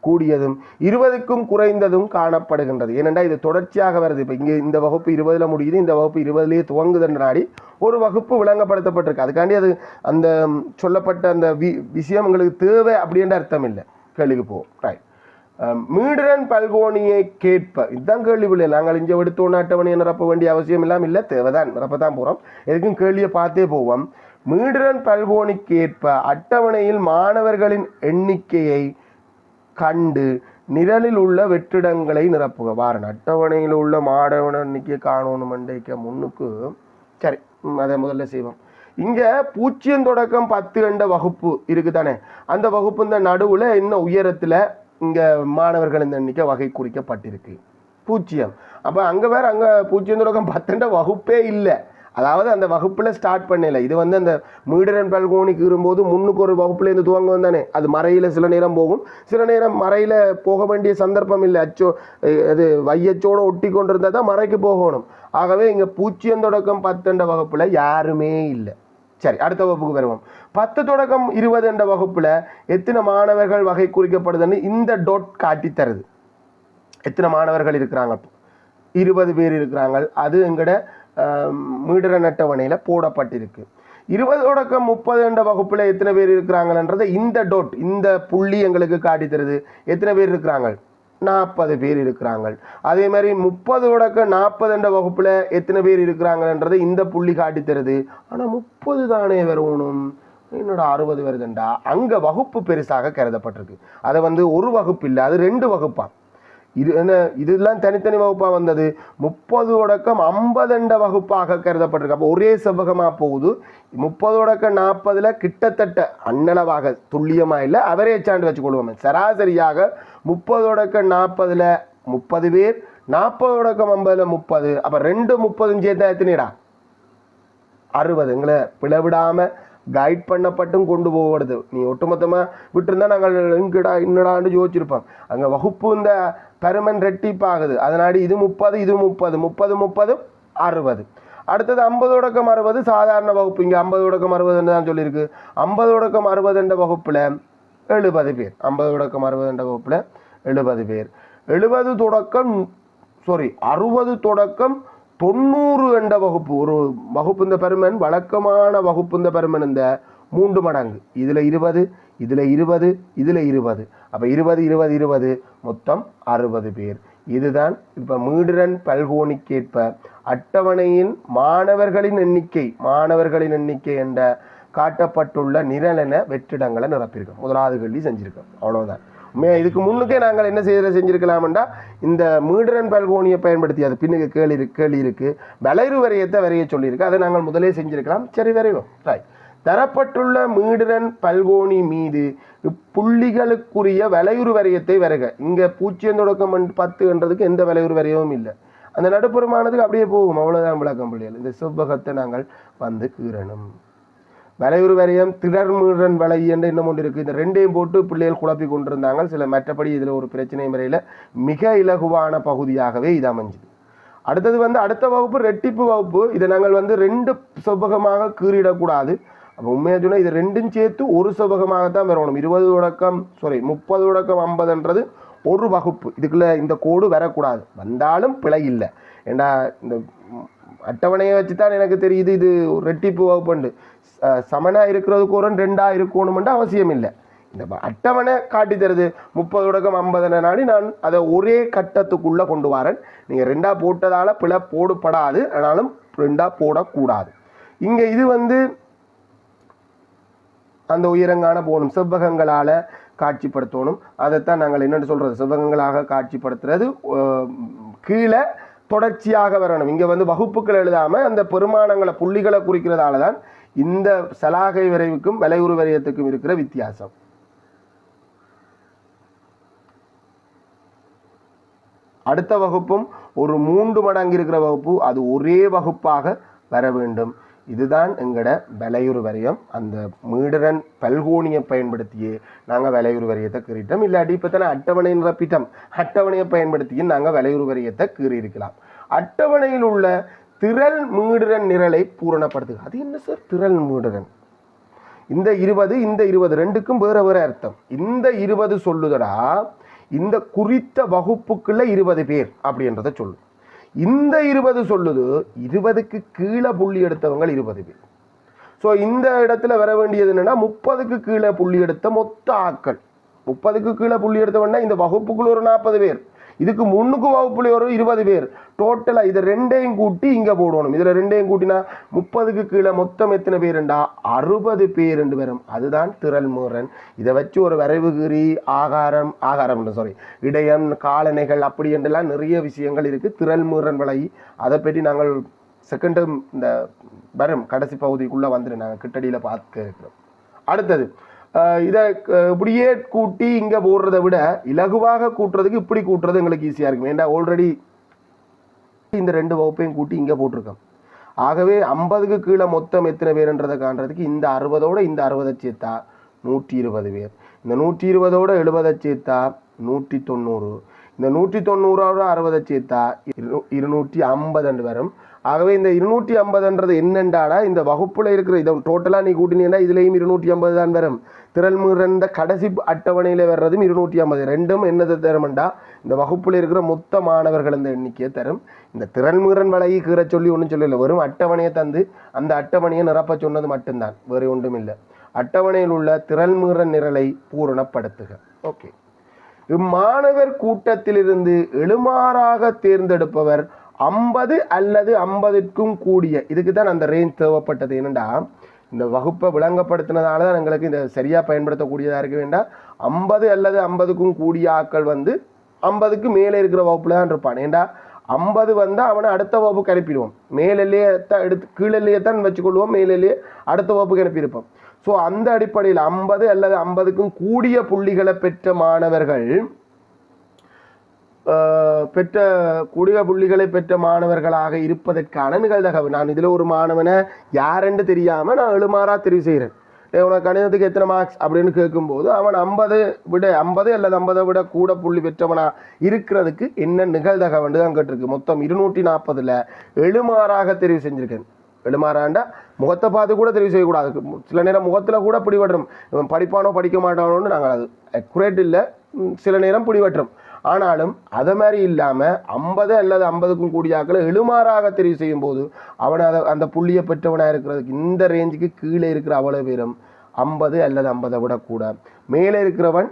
கூடியதும் 20க்கும் குறைந்ததும் காணப்படுகின்றது. ஏனென்றால் இது தொடர்ச்சியாக வருது. இப்போ இங்கே இந்த வகுப்பு 20ல் முடியுது, இந்த வகுப்பு 20லேயே துவங்குதுன்றாடி ஒரு வகுப்பு விளங்கப்படுத்தப்பட்டிருக்கு. அதுக்காண்டி அது அந்த சொல்லப்பட்ட அந்த விஷயம் உங்களுக்கு தேவை அப்படின்ற அர்த்தம் இல்லை. கேள்விக்கு போவோம். ரைட். மீடுரன் பல்கோணியை கேட்ப, இதுதான் கேள்வி பிள்ளை. நாங்கள் இங்கே எடுத்தோன்னு அட்டவணையை நிரப்ப வேண்டிய அவசியம் எல்லாம் இல்லை, தேவைதான், நிரப்பத்தான் போகிறோம். எதுக்கும் கேள்வியை பார்த்தே போவோம். மீடுரன் பல்கோணிக்கேற்ப அட்டவணையில் மாணவர்களின் எண்ணிக்கையை கண்டு நிரலில் உள்ள வெற்றிடங்களை நிரப்புக. வாரன் அட்டவணையில் உள்ள மாணவன் எண்ணிக்கையை காணணும் மண்டைக்க முன்னுக்கு. சரி, அதை முதல்ல செய்வோம். இங்கே 0 தொடக்கம் 10 என்ற வகுப்பு இருக்குது தானே, அந்த வகுப்பு இந்த நடுவில் இன்னும் உயரத்தில் இங்கே மாணவர்களின் எண்ணிக்கை வகை குறிக்கப்பட்டிருக்கு 0. அப்போ அங்கே வேறு அங்கே 0 தொடக்கம் 10 வகுப்பே இல்லை, அதாவது அந்த வகுப்பில் ஸ்டார்ட் பண்ணல. இது வந்து அந்த மீடுரன் பல்கோணிக்கு இருக்கும்போது முன்னுக்கு ஒரு வகுப்புலேருந்து துவங்க வந்தானே, அது மறையில் சில நேரம் போகும், சில நேரம் மறையில் போக வேண்டிய சந்தர்ப்பம் இல்லை. அது வையச்சோடு ஒட்டி கொண்டிருந்தால் தான் மறைக்கு போகணும். ஆகவே இங்கே 0 தொடக்கம் 10 வகுப்பில் யாருமே இல்லை. சரி, அடுத்த வகுப்புக்கு வருவோம். 10 தொடக்கம் 20 என்ற வகுப்பில் எத்தனை மாணவர்கள் வகை குறிக்கப்படுதுன்னு இந்த டொட் காட்டி தருது. எத்தனை மாணவர்கள் இருக்கிறாங்க, 20 பேர் இருக்கிறாங்க. அது எங்கட மீடுரன் அட்டவணையில் போடப்பட்டிருக்கு. 20 தொடக்கம் 30 என்ற வகுப்பில் எத்தனை பேர் இருக்கிறாங்கன்றதை இந்த டொட், இந்த புள்ளி எங்களுக்கு காட்டி தருது. எத்தனை பேர் இருக்கிறாங்க, 40 பேர் இருக்கிறாங்க. அதே மாதிரி 30 தொடக்கம் 40 என்ற வகுப்பில் எத்தனை பேர் இருக்கிறாங்கன்றதை இந்த புள்ளி காட்டி தருது. ஆனால் 30 தானே வரணும், என்னோட 60 வருதுண்டா. அங்கே வகுப்பு பெருசாக கருதப்பட்டிருக்கு. அதை வந்து ஒரு வகுப்பு இல்லை, அது 2 வகுப்பா. இதெல்லாம் தனித்தனி வகுப்பாக வந்தது. 30 தொடக்கம் 50 என்ற வகுப்பாக கருதப்பட்டிருக்கு. அப்போ ஒரே செவ்வகமாக போகுது. 30 தொடக்கம் 40ல் கிட்டத்தட்ட அன்னளவாக துல்லியமாக இல்லை, அவரேஜ் வச்சுக்கொள்வோம். சராசரியாக 30 தொடக்கம் 40ல் 30 பேர், 40 தொடக்கம் 50ல் 30. அப்போ 2 30 சேர்த்தா எத்தனைடா, 60. எங்களை பிளவிடாமல் கைட் பண்ணப்பட்டும் கொண்டு போகிறது. நீ ஒட்டுமொத்தமாக விட்டுருந்தா நாங்கள் எங்கடா இன்னடான்னு யோசிச்சிருப்போம். அங்கே வகுப்பு இந்த பெருமன் ரெட்டிப்பாகுது. அதனாடி இது 30, இது 30, 30 30 60. அடுத்தது 50 தொடக்கம் 60 சாதாரண வகுப்பு. இங்கே 50 தொடக்கம் 60 தான் சொல்லியிருக்கு. 50 தொடக்கம் 60 என்ற வகுப்பில் 70 பேர். 50 தொடக்கம் 60 என்ற வகுப்பில் 70 பேர். 70 தொடக்கம் 60 தொடக்கம் 90 என்ற வகுப்பு. ஒரு வகுப்பு இந்த பெருமன் வழக்கமான வகுப்பு இந்த பெருமன் இந்த 3 மடங்கு. இதில் 20, இதில் 20, இதில் 20. அப்போ 20 20 20 மொத்தம் 60 பேர். இதுதான் இப்போ மீடுரன் பல்கோணிக்கேற்ப அட்டவணையின் மாணவர்களின் எண்ணிக்கை என்ற காட்டப்பட்டுள்ள நிரலென வெற்றிடங்களை நிரப்பியிருக்கோம். முதலாவது கேள்வி செஞ்சுருக்கோம். அவ்வளோதான். இதுக்கு முன்னுக்கே நாங்கள் என்ன செஞ்சிருக்கலாம்டா, இந்த மீடுரன் பல்கோணியை பயன்படுத்தி அது பின்னுக்கு கேள்வி இருக்கு, வளைறு வரையத்தை வரைய சொல்லியிருக்கு. அதை நாங்கள் முதலே செஞ்சிருக்கலாம். சரி, வரைவோம். ரைட். தரப்பட்டுள்ள மீடுரன் பல்கோணி மீது புள்ளிகளுக்குரிய வளையுறு வரையத்தை வரைக. இங்கே 0 தொடக்கம் 10 எந்த வளையுறு வரையவும் இல்லை. அந்த நடுப்புறமானதுக்கு அப்படியே போகும். அவ்வளோதான் விளக்கம் பிள்ளைகள். இந்த செவ்வகத்தை நாங்கள் வந்து கீறணும். வளையுறு வரையம் திடர் மீடுரன் வலை என்று இன்னும் ஒன்று இருக்குது. இந்த ரெண்டையும் போட்டு பிள்ளைகள் குழப்பி கொண்டிருந்தாங்க. சில மற்றபடி இதில் ஒரு பிரச்சனை முறையில் மிக இலகுவான பகுதியாகவே இது அமைஞ்சுது. அடுத்தது வந்து அடுத்த வகுப்பு ரெட்டிப்பு வகுப்பு. இதை நாங்கள் வந்து 2 செவ்வகமாக கீறிடக்கூடாது. அப்போ உண்மையாக சொன்னால் இது 2ம் சேர்த்து ஒரு செவ்வகமாகத்தான் வரணும். 30 தொடக்கம் 50 ஒரு வகுப்பு. இதுக்குள்ளே இந்த கோடு வரக்கூடாது. வந்தாலும் பிழை இல்லை. ஏண்டா இந்த அட்டவணையை வச்சு தான் எனக்கு தெரியுது இது ரெட்டிப்பு வகுப்புண்டு. சமனாக இருக்கிறதுக்கு ஒரு 2ஆக இருக்கணுமென்று அவசியம் இல்லை. இந்த அட்டவணை காட்டி தருது 30 தொடக்கம் 50 நாடி நான் அதை ஒரே கட்டத்துக்குள்ளே கொண்டு வரேன். நீங்கள் 2ஆக போட்டதால் பிழை போடப்படாது, ஆனாலும் 2ஆக போடக்கூடாது. இங்கே இது அந்த உயரங்கான போகணும், செவ்வகங்களால் காட்சிப்படுத்தணும். அதைத்தான் நாங்கள் என்னென்னு சொல்கிறது, செவ்வகங்களாக காட்சிப்படுத்துறது. கீழே தொடர்ச்சியாக வரணும். இங்கே வகுப்புகள் எழுதாமல் அந்த பெருமானங்களை புள்ளிகளை குறிக்கிறதால தான் இந்த சலாகை வரைவுக்கும் வலையுறு வரையத்துக்கும் இருக்கிற வித்தியாசம். அடுத்த வகுப்பும் ஒரு 3 மடங்கு இருக்கிற வகுப்பு, அது ஒரே வகுப்பாக வர வேண்டும். இதுதான் எங்களோட வலையுறு வரையம். அந்த மீடரன் பல்கோணியை பயன்படுத்தியே நாங்கள் வலையுறு வரையத்தை கீறிட்டோம். இல்லாட்டி இப்போ தானே அட்டவணை நிரப்பிட்டோம், அட்டவணையை பயன்படுத்தியே நாங்கள் வலையுறு வரையத்தை கீறியிருக்கலாம். அட்டவணையில் உள்ள திரள் மீடரன் நிரலை பூரணப்படுத்துக. அது என்ன சார் திரள் மீடரன்? இந்த 20 இந்த 20 ரெண்டுக்கும் வேற வேற அர்த்தம். இந்த 20 சொல்லுதடா இந்த குறித்த வகுப்புக்குள்ள 20 பேர் அப்படின்றத சொல்லு. இந்த 20 சொல்லுது 20க்கு கீழே புள்ளி எடுத்தவங்க 20 பேர். ஸோ இந்த இடத்துல வர வேண்டியது என்னன்னா 30க்கு கீழே புள்ளி எடுத்த மொத்த ஆட்கள். 30க்கு கீழே புள்ளி எடுத்தவன்னா இந்த வகுப்புக்குள்ள ஒரு 40 பேர், இதுக்கு முன்னுக்கு வகுப்புல ஒரு 20 பேர். டோட்டலாக இதை ரெண்டையும் கூட்டி இங்கே போடணும். இதில் ரெண்டையும் கூட்டினா 30க்கு கீழே மொத்தம் எத்தனை பேருண்டா 60 பேர் என்று வரும். அதுதான் திரள் மீறன். இதை வச்சு ஒரு வரைவு கீறி ஆகாரம் சாரி இடையம் காலனைகள் அப்படி என்றெல்லாம் நிறைய விஷயங்கள் இருக்குது. திரள் மீறன் வலை அதை பற்றி நாங்கள் செகண்ட் இந்த வரும் கடைசி பகுதிக்குள்ளே வந்துட்டு நாங்கள் கிட்டடியில் பார்க்க இருக்கிறோம். அடுத்தது இதை இப்படியே கூட்டி இங்கே போடுறதை விட இலகுவாக கூட்டுறதுக்கு இப்படி கூட்டுறது எங்களுக்கு ஈஸியாக இருக்கும். ஏன்னா ஆல்ரெடி இந்த 2 வகுப்பையும் கூட்டி இங்கே போட்டிருக்கோம். ஆகவே 50க்கு கீழே மொத்தம் எத்தனை பேருன்றதை காண்றதுக்கு இந்த 60ஓட இந்த 60 சேர்த்தா 120 பேர், இந்த 120ஓட 70 சேர்த்தா 190, இந்த 190ஓட 60 சேர்த்தா 250 வரும். ஆகவே இந்த 250ன்றது என்னென்றாடா இந்த வகுப்புல இருக்கிற இதை டோட்டலாக நீ கூட்டினீங்கன்னா இதுலேயும் 250 தான் வரும். திரள் மீறன் கடைசி அட்டவணையில் வர்றதும் 250. ரெண்டும் என்னது தரும்டா இந்த வகுப்புல இருக்கிற மொத்த மாணவர்கள் இந்த எண்ணிக்கையை தரும். இந்த திரள் மீறன் வலையை கீற சொல்லி ஒன்றும் சொல்லலை, வெறும் அட்டவணையை தந்து அந்த அட்டவணையை நிரப்ப சொன்னது மட்டும்தான், வேறு ஒன்றும் இல்லை. அட்டவணையில் உள்ள திரள் மீறன் நிரலை பூரணப்படுத்துக. ஓகே, இம்மாணவர் கூட்டத்திலிருந்து எழுமாறாக தேர்ந்தெடுப்பவர் 50 அல்லது 50க்கும் கூடிய, இதுக்கு தான் அந்த ரேஞ்ச் தேவைப்பட்டது. என்னென்னா இந்த வகுப்பை விளங்கப்படுத்தினதால தான் எங்களுக்கு இந்த சரியாக பயன்படுத்தக்கூடியதாக இருக்க வேண்டாம். 50 அல்லது 50க்கும் கூடிய ஆட்கள் 50க்கு மேலே இருக்கிற வகுப்பில் தான் இருப்பான். ஏண்டா 50 வந்தால் அவனை அடுத்த வகுப்புக்கு அனுப்பிடுவோம். மேலேயே தான் எடுத்து கீழேயே தான் வச்சுக்கொள்வோம், மேலேயே அடுத்த வகுப்புக்கு அனுப்பியிருப்போம். ஸோ அந்த அடிப்படையில் 50 அல்லது 50க்கும் கூடிய புள்ளிகளை பெற்ற மாணவர்கள் புள்ளிகளை பெற்ற மாணவர்களாக இருப்பதற்கான நிகழ்தகவு. நான் இதில் ஒரு மாணவனை யாரென்று தெரியாமல் நான் எழுமாறா தெரிவு செய்கிறேன். உனக்கு கணிதத்துக்கு எத்தனை மார்க்ஸ் அப்படின்னு கேட்கும்போது அவன் 50 அல்லது 50 விட கூட புள்ளி பெற்றவனா இருக்கிறதுக்கு என்ன நிகழ்தகவுன்னு தான் கேட்டிருக்கு. மொத்தம் 240ல் எழுமாறாக தெரிவு செஞ்சுருக்கேன். எழுமாறாண்டா முகத்தை பார்த்து கூட தெரிவு செய்யக்கூடாது. சில நேரம் முகத்தில் கூட பிடிவட்டுரும், இவன் படிப்பானோ படிக்க மாட்டானோன்னு நாங்கள் அது அக்குரேட் இல்லை, சில நேரம் பிடிவட்டுரும். ஆனாலும் அதை மாதிரி இல்லாமல் 50 அல்லது 50க்கும் கூடிய ஆக்களை எழுமாறாக தெரிவு செய்யும் போது அவனை அந்த புள்ளியை பெற்றவனாக இருக்கிறதுக்கு இந்த ரேஞ்சுக்கு கீழே இருக்கிற அவ்வளோ பேரும் 50 அல்லது 50 விட கூட, மேலே இருக்கிறவன்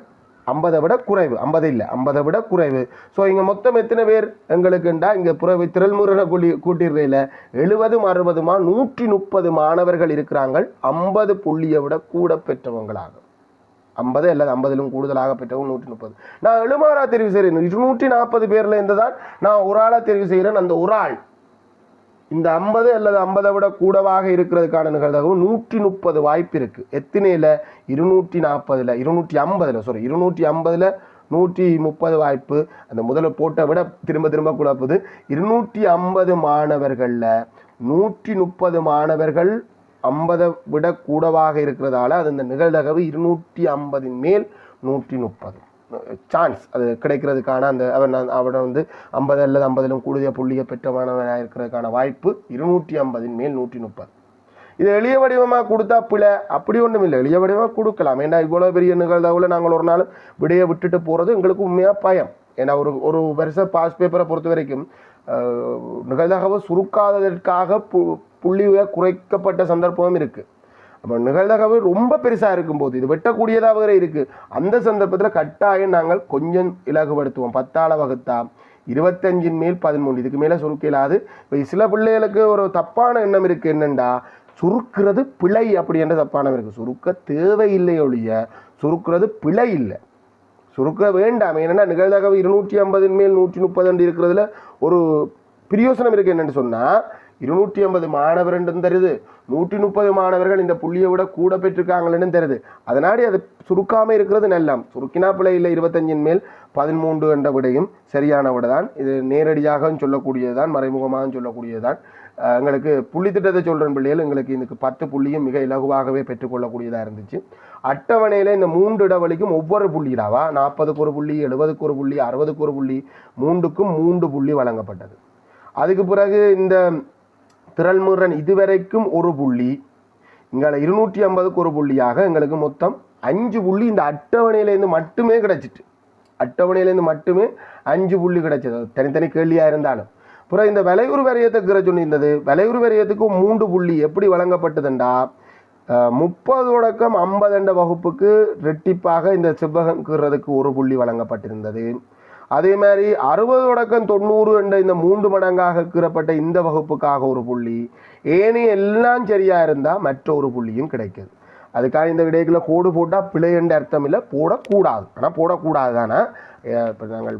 50 விட குறைவு, 50 இல்லை 50 விட குறைவு. ஸோ இங்கே மொத்தம் எத்தனை பேர் எங்களுக்குண்டா இங்கே திரள் மீறனை கூட்டிடுறையில் 70 60 130 மாணவர்கள் இருக்கிறாங்க 50 புள்ளியை விட கூட பெற்றவங்களாக. 50 அல்லது 50லும் கூடுதலாக பெற்றவங்க 130. நான் எழுமாறா தெரிவு செய்கிறேன். 240 பேரில் இருந்து தான் நான் ஒரு ஆளாக தெரிவு செய்கிறேன். அந்த ஒரு ஆள் இந்த 50 அல்லது 50 விட கூடவாக இருக்கிறதுக்கான நிகழ்தகவு 130 வாய்ப்பு இருக்குது. எத்தனையில் 240ல் 250ல் 130 வாய்ப்பு. அந்த முதல்ல போட்ட விட திரும்ப குழப்புது. 250 மாணவர்களில் 130 மாணவர்கள் 50 விட கூடவாக இருக்கிறதால அது இந்த நிகழ்தகவு 250 மேல் 130 சான்ஸ் அது கிடைக்கிறதுக்கான அந்த அவனை 50 அல்லது 50லும் கூடுதல் புள்ளியை பெற்றவனாக இருக்கிறதுக்கான வாய்ப்பு 250 மேல் 130. இது எளிய வடிவமாக கொடுத்தா பிள்ளை அப்படி ஒன்றும் இல்லை, எளிய வடிவமாக கொடுக்கலாம். ஏன்னா இவ்வளோ பெரிய நிகழ்தகவில் நாங்கள் ஒரு நாள் விடையை விட்டுட்டு போகிறது எங்களுக்கு உண்மையாக பயம். ஏன்னா ஒரு வருஷம் பாஸ் பேப்பரை பொறுத்த வரைக்கும் நிகழ்தகவை சுருக்காததற்காக புள்ளி குறைக்கப்பட்ட சந்தர்ப்பமும் இருக்குது. அப்போ நிகழ்தகவு ரொம்ப பெருசாக இருக்கும்போது இது வெட்டக்கூடியதாக வேறு இருக்குது. அந்த சந்தர்ப்பத்தில் கட்டாயம் நாங்கள் கொஞ்சம் இலகுபடுத்துவோம். 10ஆல் வகுத்தா 25 மேல் 13 இதுக்கு மேலே சுருக்க இயலாது. இப்போ சில பிள்ளைகளுக்கு ஒரு தப்பான எண்ணம் இருக்குது, என்னென்னா சுருக்கிறது பிழை அப்படி என்ற தப்பான இருக்குது. சுருக்க தேவையில்லை ஒழிய சுருக்கிறது பிழை இல்லை, சுருக்க வேண்டாம். ஏன்னா நிகழ்தகவு 250 மேல் 130 இருக்கிறதுல ஒரு பிரயோசனம் இருக்குது. என்னென்னு சொன்னால் 250 மாணவர்கள் தருது, 130 மாணவர்கள் இந்த புள்ளியை விட கூட பெற்றிருக்காங்களேன்னு தருது. அதனாடி அது சுருக்காமல் இருக்கிறது நல்லம். சுருக்கினா பிள்ளை இல்லை. 25 மேல் 13 என்ற விடையும் சரியான விட தான். இது நேரடியாக சொல்லக்கூடியது தான், மறைமுகமாக சொல்லக்கூடியது தான். எங்களுக்கு புள்ளி திட்டத்தை சொல்கிற பிள்ளைகள் எங்களுக்கு இதுக்கு 10 புள்ளியும் மிக இலகுவாகவே பெற்றுக்கொள்ளக்கூடியதாக இருந்துச்சு. அட்டவணையில் இந்த 3 இடைவெளிக்கும் ஒவ்வொரு புள்ளிடாவா 40க்கு ஒரு புள்ளி, 70க்கு ஒரு புள்ளி, 60க்கு ஒரு புள்ளி, 3க்கும் 3 புள்ளி வழங்கப்பட்டது. அதுக்கு பிறகு இந்த திரள்முறன் இதுவரைக்கும் ஒரு புள்ளி, இங்கே 250க்கு ஒரு புள்ளியாக எங்களுக்கு மொத்தம் 5 புள்ளி இந்த அட்டவணையிலேருந்து மட்டுமே கிடைச்சிட்டு. அட்டவணையிலேருந்து மட்டுமே 5 புள்ளி கிடைச்சது, தனித்தனி கேள்வியாக இருந்தாலும். அப்புறம் இந்த விலையுறு வரையத்துக்கு சொல்லியிருந்தது, விலையுறு வரையத்துக்கு 3 புள்ளி எப்படி வழங்கப்பட்டதுண்டா 30 தொடக்கம் 50 என்ற வகுப்புக்கு ரெட்டிப்பாக இந்த செவ்வகம் கீறதுக்கு ஒரு புள்ளி வழங்கப்பட்டிருந்தது. அதே மாதிரி 60 தொடக்கம் 90 என்ற இந்த 3 மடங்காக கீறப்பட்ட இந்த வகுப்புக்காக ஒரு புள்ளி, ஏனி எல்லாம் சரியாக இருந்தால் மற்ற ஒரு புள்ளியும் கிடைக்குது. அதுக்காக இந்த விடைகளை கோடு போட்டால் பிழை என்ற அர்த்தம் இல்லை, போடக்கூடாது. ஆனால் போடக்கூடாது தானே. இப்போ நாங்கள்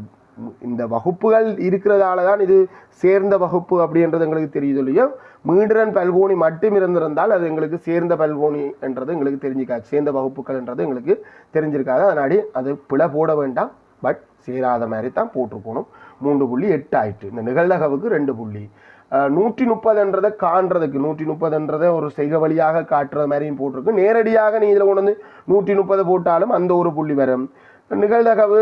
இந்த வகுப்புகள் இருக்கிறதால தான் இது சேர்ந்த வகுப்பு அப்படின்றது எங்களுக்கு தெரியுது இல்லையோ. மீண்டரன் பல்கோணி மட்டும் இருந்திருந்தால் அது எங்களுக்கு சேர்ந்த பல்கோணி என்றது எங்களுக்கு தெரிஞ்சிக்காது, சேர்ந்த வகுப்புகள் என்றது எங்களுக்கு தெரிஞ்சிருக்காது. அதனாடி அது பிழை போட வேண்டாம், பட் சேராத மாதிரி தான் போட்டிருக்கணும். 3.8 ஆயிட்டு. இந்த நிகழ்தகவுக்கு 2 புள்ளி. 130 காண்றதுக்கு 130 ஒரு செய்க வழியாக காட்டுற மாதிரியும் போட்டிருக்கு. நேரடியாக நீ இதில் கொண்டு வந்து 130 போட்டாலும் அந்த ஒரு புள்ளி வரும். நிகழ்தகவு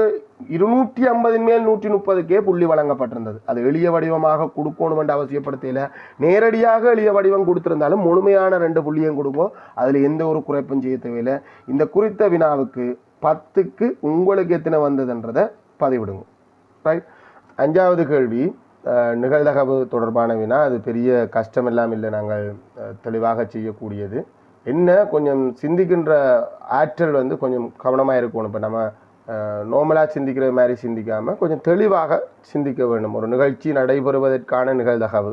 250 மேல் 130க்கே புள்ளி வழங்கப்பட்டிருந்தது. அது எளிய வடிவமாக கொடுக்கணும் என்று அவசியப்படுத்தல. நேரடியாக எளிய வடிவம் கொடுத்திருந்தாலும் முழுமையான 2 புள்ளியும் கொடுக்கும். அதில் எந்த ஒரு குறைப்பும் செய்ய தேவையில்லை. இந்த குறித்த வினாவுக்கு 10க்கு உங்களுக்கு எத்தனை வந்ததுன்றதை பதிவிடுங்க. ரைட். 5வது கேள்வி நிகழ்தகவு தொடர்பான வினா. அது பெரிய கஷ்டமெல்லாம் இல்லை, நாங்கள் தெளிவாக செய்யக்கூடியது. என்ன கொஞ்சம் சிந்திக்கின்ற ஆற்றல் வந்து கொஞ்சம் கவனமாக இருக்கணும். இப்போ நம்ம நார்மலாக சிந்திக்கிற மாதிரி சிந்திக்காமல் கொஞ்சம் தெளிவாக சிந்திக்க வேண்டும். ஒரு நிகழ்ச்சி நடைபெறுவதற்கான நிகழ்தகவு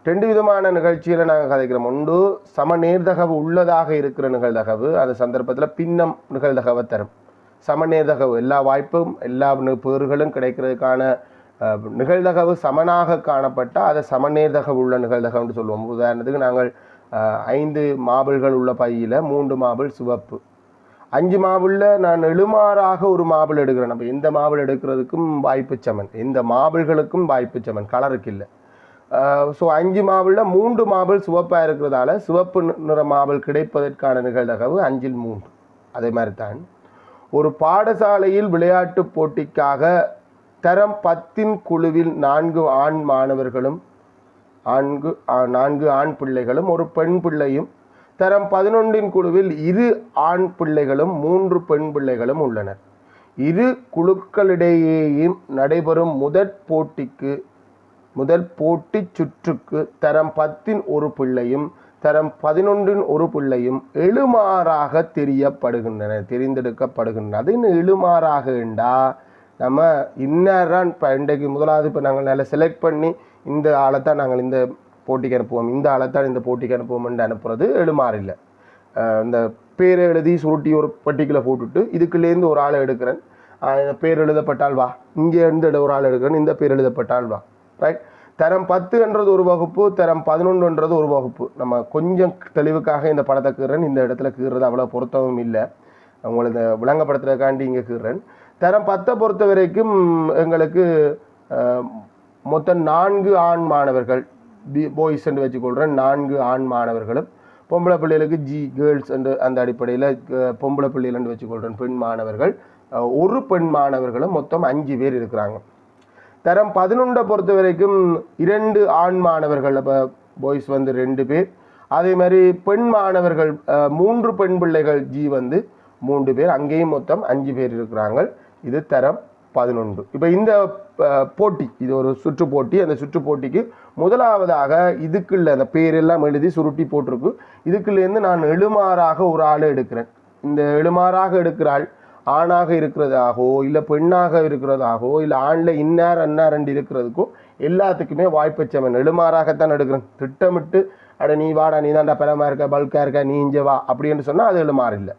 2 விதமான நிகழ்ச்சியில் நாங்கள் கதைக்கிறோம். ஒன்று சம நேர்தகவு உள்ளதாக இருக்கிற நிகழ்தகவு, அந்த சந்தர்ப்பத்தில் பின்னம் நிகழ்தகவை தரும். சம நேர்தகவு எல்லா வாய்ப்பும் எல்லா பேறுகளும் கிடைக்கிறதுக்கான நிகழ்தகவு சமனாக காணப்பட்டால் அதை சமநேர்தகவு உள்ள நிகழ்தகவுன்னு சொல்லுவோம். உதாரணத்துக்கு நாங்கள் 5 மாபிள்கள் உள்ள பையில் 3 மாபிள் சிவப்பு, 5 மாபிளில் நான் எழுமாறாக ஒரு மாபிள் எடுக்கிறேன். நம்ம எந்த மாபிள் எடுக்கிறதுக்கும் வாய்ப்பு சமன், எந்த மாபிள்களுக்கும் வாய்ப்பு சமன், கலருக்கு இல்லை. ஸோ 5 மாபிளில் 3 மாபிள் சிவப்பாக இருக்கிறதால சிவப்பு நிற மாபிள் கிடைப்பதற்கான நிகழ்தகவு 5ல் 3. அதே மாதிரி தான் ஒரு பாடசாலையில் விளையாட்டு போட்டிக்காக தரம் 10 குழுவில் 4 ஆண் மாணவர்களும் 4 ஆண் பிள்ளைகளும் ஒரு பெண் பிள்ளையும், தரம் 11 குழுவில் 2 ஆண் பிள்ளைகளும் 3 பெண் பிள்ளைகளும் உள்ளனர். இரு குழுக்களிடையேயும் நடைபெறும் முதல் போட்டி சுற்றுக்கு தரம் 10 ஒரு பிள்ளையும் தரம் 11 ஒரு பிள்ளையும் எழுமாறாக தெரிந்தெடுக்கப்படுகின்றன. அது இன்னும் எழுமாறாக என்றா நம்ம இன்னாரான் இப்போ இன்றைக்கு முதலாவது இப்போ நாங்கள் நல்லா செலக்ட் பண்ணி இந்த ஆளைத்தான் நாங்கள் இந்த போட்டிக்கு அனுப்புவோம், இந்த ஆளைத்தான் இந்த போட்டிக்கு அனுப்புவோம்னு அனுப்புறது எழுமாறு இல்லை. இந்த பேரை எழுதி சுருட்டி ஒரு பட்டிக்குள்ளே போட்டுட்டு இதுக்குள்ளேருந்து ஒரு ஆளை எடுக்கிறேன், பேர் எழுதப்பட்டால் வா, இங்கே இருந்து ஒரு ஆள் எடுக்கிறேன், இந்த பேர் எழுதப்பட்டால் வா. ரைட். தரம் 10 ஒரு வகுப்பு, தரம் 11 ஒரு வகுப்பு. நம்ம கொஞ்சம் தெளிவுக்காக இந்த படத்தை கீறேன், இந்த இடத்துல கீறுறது அவ்வளோ பொருத்தமும் இல்லை, உங்களுக்கு விளங்கப்படுத்துறதுக்காண்டி இங்கே கீறேன். தரம் 10 பொறுத்த வரைக்கும் எங்களுக்கு மொத்தம் 4 ஆண் மாணவர்கள், பாய்ஸ் என்று வச்சுக்கொள்கிறேன், 4 ஆண் மாணவர்களும், பொம்பளை பிள்ளைகளுக்கு கேர்ள்ஸ் என்று அந்த அடிப்படையில் பொம்பளை பிள்ளைகள் என்று வச்சுக்கொள்கிறேன், பெண் மாணவர்கள், ஒரு பெண் மாணவர்களும், மொத்தம் 5 பேர் இருக்கிறாங்க. தரம் 11 பொறுத்த வரைக்கும் 2 ஆண் மாணவர்கள், அப்போ பாய்ஸ் வந்து 2 பேர், அதே மாதிரி பெண் மாணவர்கள் 3 பெண் பிள்ளைகள் வந்து 3 பேர், அங்கேயும் மொத்தம் 5 பேர் இருக்கிறாங்க. இது தரம் 11. இப்போ இந்த போட்டி இது ஒரு சுற்று போட்டி. அந்த சுற்று போட்டிக்கு முதலாவதாக இதுக்குள்ள அந்த பேரெல்லாம் எழுதி சுருட்டி போட்டிருக்கு. இதுக்குள்ளேருந்து நான் எழுமாறாக ஒரு ஆளை எடுக்கிறேன். இந்த எழுமாறாக எடுக்கிற ஆள் ஆணாக இருக்கிறதாகவோ இல்லை பெண்ணாக இருக்கிறதாகவோ இல்லை ஆணில் இன்னார் அன்னார் ரெண்டு இருக்கிறதுக்கோ எல்லாத்துக்குமே வாய்ப்பச்சவன் எழுமாறாகத்தான் எடுக்கிறேன். திட்டமிட்டு அட நீ வாடா, நீ தான்டா பலமாக இருக்க, பல்காக இருக்க, நீ இஞ்ச வா அப்படின்னு சொன்னால் அது எழுமாறு இல்லை.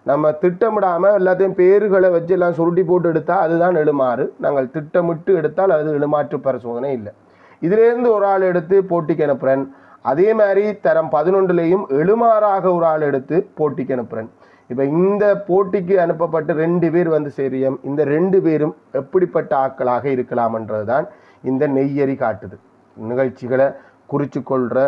நம்ம திட்டமிடாமல் எல்லாத்தையும் பேர்களை வச்சு எல்லாம் சுருட்டி போட்டு எடுத்தால் அதுதான் எழுமாறு. நாங்கள் திட்டமிட்டு எடுத்தால் அது எழுமாற்று பரிசோதனை இல்லை. இதிலேருந்து ஒரு ஆள் எடுத்து போட்டிக்கு அனுப்புகிறேன். அதே மாதிரி தரம் 11லேயும் எழுமாறாக ஒரு ஆள் எடுத்து போட்டிக்கு அனுப்புகிறேன். இப்போ இந்த போட்டிக்கு அனுப்பப்பட்டு 2 பேர் வந்து சேரியம். இந்த 2 பேரும் எப்படிப்பட்ட ஆட்களாக இருக்கலாம்ன்றது தான் இந்த நெய்யறி காட்டுது. நிகழ்ச்சிகளை குறித்து கொள்கிற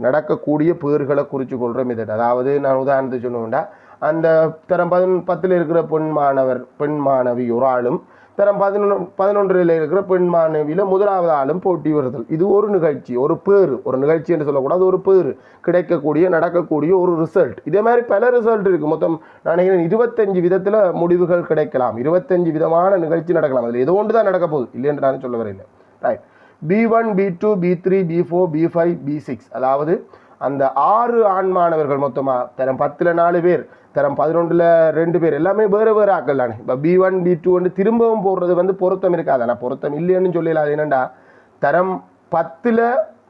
நடக்கக்கூடிய பேர்களை குறித்து கொள்கிற மெத்தட். அதாவது நான் உதாரணத்துக்கு சொல்லுவேன்டா, அந்த தரம் 10ல் இருக்கிற பெண் மாணவி ஒரு ஆளும் தரம் 11ல் இருக்கிற பெண் மாணவியில் முதலாவது ஆளும் போட்டி வருதல். இது ஒரு நிகழ்ச்சி, ஒரு பேர். ஒரு நிகழ்ச்சி என்று சொல்லக்கூடாது, ஒரு பேர் கிடைக்கக்கூடிய நடக்கக்கூடிய ஒரு ரிசல்ட். இதே மாதிரி பல ரிசல்ட் இருக்குது. மொத்தம் நான் 25 விதத்தில் முடிவுகள் கிடைக்கலாம். 25 விதமான நிகழ்ச்சி நடக்கலாம். அதில் ஏதோ ஒன்று தான் நடக்க போகுது, இல்லைன்னு நான் சொல்ல வரையில்லை. Right. B1 B2 B3 B4 B5 B6 அதாவது அந்த 6 ஆண் மாணவர்கள் மொத்தமாக தரம் 10ல் 4 பேர், தரம் 11ல் 2 பேர், எல்லாமே வேறு வேறு ஆக்கள் தானே. இப்போ B1 B2 வந்து திரும்பவும் போடுறது வந்து பொருத்தம் இருக்காது. ஆனால் பொருத்தம் இல்லைன்னு சொல்லலாம். என்னென்னா தரம் 10ல்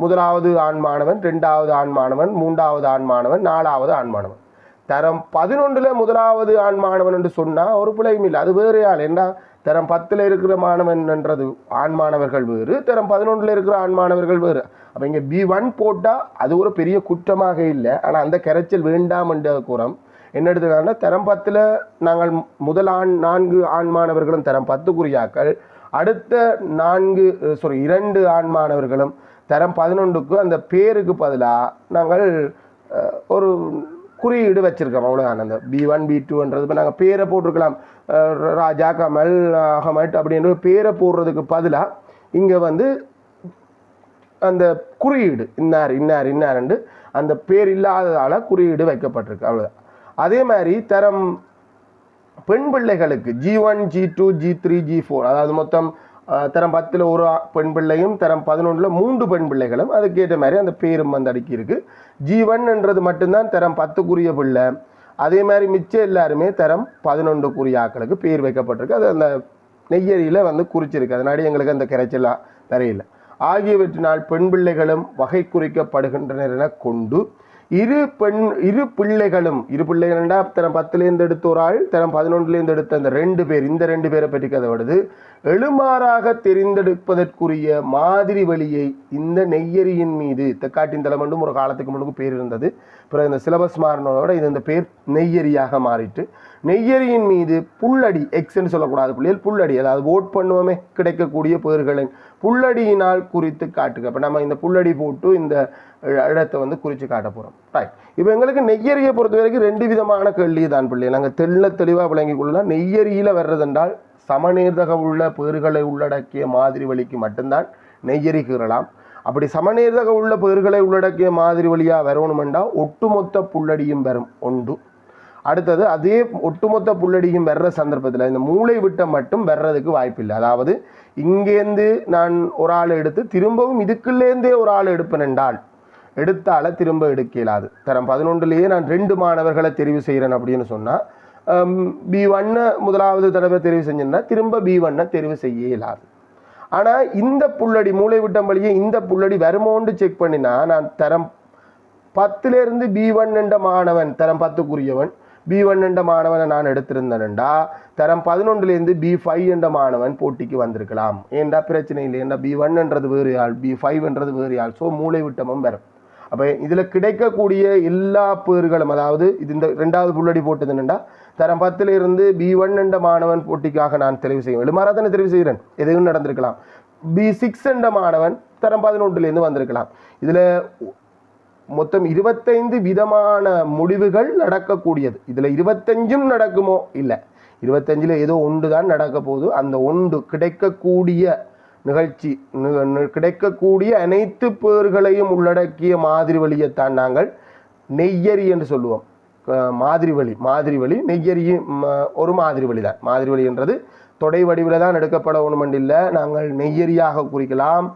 முதலாவது ஆண் மாணவன், 2வது ஆண் மாணவன், 3வது ஆண் மாணவன், 4வது ஆண் மாணவன். தரம் 11ல் முதலாவது ஆண் மாணவன் என்று சொன்னால் ஒரு பிள்ளையும் இல்லை, அது வேறு ஆள். என்ன தரம் 10ல் இருக்கிற மாணவன் என்றது ஆண் மாணவர்கள் வேறு, தரம் 11ல் இருக்கிற ஆண் மாணவர்கள் வேறு. அப்போ இங்கே B1 போட்டால் அது ஒரு பெரிய குற்றமாக இல்லை. ஆனால் அந்த கரைச்சல் வேண்டாம் என்ற கூறம் என்ன எடுத்துக்காங்கன்னா, தரம் 10ல் நாங்கள் முதல் 4 ஆண் மாணவர்களும் தரம் 10 அடுத்த 2 ஆண் மாணவர்களும் தரம் 11க்கு அந்த பேருக்கு பதிலாக நாங்கள் ஒரு குறியீடு வச்சுருக்கோம். அவ்வளோதான். அந்த B1 B2ன்றது இப்போ நாங்கள் பேரை போட்டிருக்கலாம், ராஜா, கமல், அகமட் அப்படின்ற பேரை போடுறதுக்கு பதிலாக இங்கே வந்து அந்த குறியீடு இன்னார் இன்னார் இன்னார்ண்டு அந்த பேர் இல்லாததால் குறியீடு வைக்கப்பட்டிருக்கு. அவ்வளோதான். அதே மாதிரி தரம் பெண் பிள்ளைகளுக்கு G1 G2 G3 G4 அதாவது மொத்தம் தரம் 10ல் ஒரு பெண் பிள்ளையும் தரம் 11ல் 3 பெண் பிள்ளைகளும் அதுக்கேற்ற மாதிரி அந்த பேரும் வந்து அடுக்கி இருக்குது. G1ன்றது மட்டும்தான் தரம் 10க்குரிய பிள்ளை. அதே மாதிரி மிச்சம் எல்லாருமே தரம் 11க்குரிய ஆக்களுக்கு பேர் வைக்கப்பட்டிருக்கு. அது அந்த நெய்யறியில் வந்து குறிச்சிருக்கு. அதனாடி எங்களுக்கு அந்த கரைச்சலாக வரையில்லை. ஆகியவற்றினால் பெண் பிள்ளைகளும் வகை குறிக்கப்படுகின்றனர் என கொண்டு இரு பிள்ளைகளும் தரம் 10லேருந்து எடுத்த ஒரு ஆள், தரம் 11லேருந்து எடுத்த அந்த 2 பேர், இந்த 2 பேரை பற்றி கதை வருது. எழுமாறாக தெரிந்தெடுப்பதற்குரிய மாதிரி வழியை இந்த நெய்யறியின் மீது தெக்காட்டின் தலைமண்டும் ஒரு காலத்துக்கு முன்னுக்கு பேர் இருந்தது. பிறகு இந்த சிலபஸ் மாறினோட இது இந்த பேர் நெய்யறியாக மாறிட்டு, நெய்யறியின் மீது புள்ளடி எக்ஸ்ன்னு சொல்லக்கூடாது பிள்ளைகள், புள்ளடி அதாவது ஓட் பண்ணுவோமே கிடைக்கக்கூடிய பேர்களின் புள்ளடியினால் குறித்து காட்டுங்க. அப்போ நம்ம இந்த புள்ளடி போட்டு இந்த இடத்தை வந்து குறித்து காட்ட போகிறோம். ரைட். இப்போ எங்களுக்கு நெய்யறியை பொறுத்த வரைக்கும் 2 விதமான கேள்வி தான் பிள்ளை. நாங்கள் தெளிவாக விளங்கிக் கொள்ளலாம். நெய்யறியில் வர்றதென்றால் சமநேர்தக உள்ள பேர்களை உள்ளடக்கிய மாதிரி வழிக்கு மட்டும்தான் நெய்யறி கீறலாம். அப்படி சமநேர்தக உள்ள பேர்களை உள்ளடக்கிய மாதிரி வழியாக வரணுமெண்டா ஒட்டுமொத்த புள்ளடியும் வரும் ஒன்று. அடுத்தது அதே ஒட்டுமொத்த புள்ளடியும் வர்ற சந்தர்ப்பத்தில் இந்த மூளை விட்டம் மட்டும் வர்றதுக்கு வாய்ப்பில்லை. அதாவது இங்கேருந்து நான் ஒரு ஆள் எடுத்து திரும்பவும் இதுக்குள்ளேருந்தே ஒரு ஆள் எடுப்பேன் என்றால் எடுத்தால திரும்ப எடுக்க இயலாது. தரம் 11லேயே நான் 2 மாணவர்களை தெரிவு செய்கிறேன் அப்படின்னு சொன்னால் B1 முதலாவது தடவை தெரிவு செஞ்சேன்னா திரும்ப B1 தெரிவு செய்ய இயலாது. ஆனால் இந்த புள்ளடி மூளை விட்டம் வழியே இந்த புள்ளடி வருமோன்னு செக் பண்ணினா நான் தரம் 10லேருந்து B1 என்ற மாணவன் தரம் 10க்குரியவன் B1 என்ற மாணவனை நான் எடுத்திருந்தேன்டா தரம் 11லேருந்து B5 என்ற மாணவன் போட்டிக்கு வந்திருக்கலாம். ஏண்டா பிரச்சனை இல்லை. ஏண்டா B1ன்றது வேறு ஆள், B5ன்றது வேறு ஆள். ஸோ மூளை விட்டமும் வரும். அப்போ இதில் கிடைக்கக்கூடிய எல்லா பேர்களும், அதாவது இது இந்த 2வது புள்ளடி போட்டதுன்னா தரம் 10லேருந்து B1 என்ற மாணவன் போட்டிக்காக நான் தெரிவு செய்வேன். எழுமாறா தானே தெரிவு செய்கிறேன், எதுவும் நடந்திருக்கலாம். B6 என்ற மாணவன் தரம் 11லேருந்து வந்திருக்கலாம். இதில் மொத்தம் 25 விதமான முடிவுகள் நடக்கக்கூடியது. இதில் 25ம் நடக்குமோ இல்லை, 25ல் ஏதோ ஒன்று தான் நடக்க போகுது. அந்த ஒன்று கிடைக்கக்கூடிய நிகழ்ச்சி கிடைக்கக்கூடிய அனைத்து பேர்களையும் உள்ளடக்கிய மாதிரி வழியைத்தான் நாங்கள் நெய்யறி என்று சொல்லுவோம். மாதிரி வழி நெய்யறியும் ஒரு மாதிரி வழி தான். மாதிரி வழி என்றது தொடை வடிவில் தான் எடுக்கப்பட ஒன்றுமண்டில்லை, நாங்கள் நெய்யரியாக குறிக்கலாம்,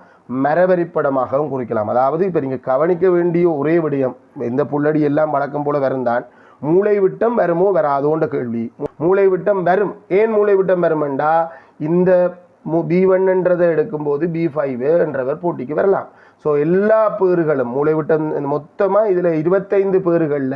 மரவரிப்படமாகவும் குறிக்கலாம். அதாவது இப்போ நீங்கள் கவனிக்க வேண்டிய ஒரே விடயம், இந்த புள்ளடி எல்லாம் வழக்கம் போல வரும்தான், மூளை விட்டம் வருமோ வராதோன்ற கேள்வி. மூளை விட்டம் வரும். ஏன் மூளை விட்டம் வருமெண்டா, இந்த B1என்றதை எடுக்கும்போது B5 என்றவர் போட்டிக்கு வரலாம். ஸோ எல்லா பேறுகளும் மூளை விட்டம் மொத்தமாக இதில் 25 பேறுகளில்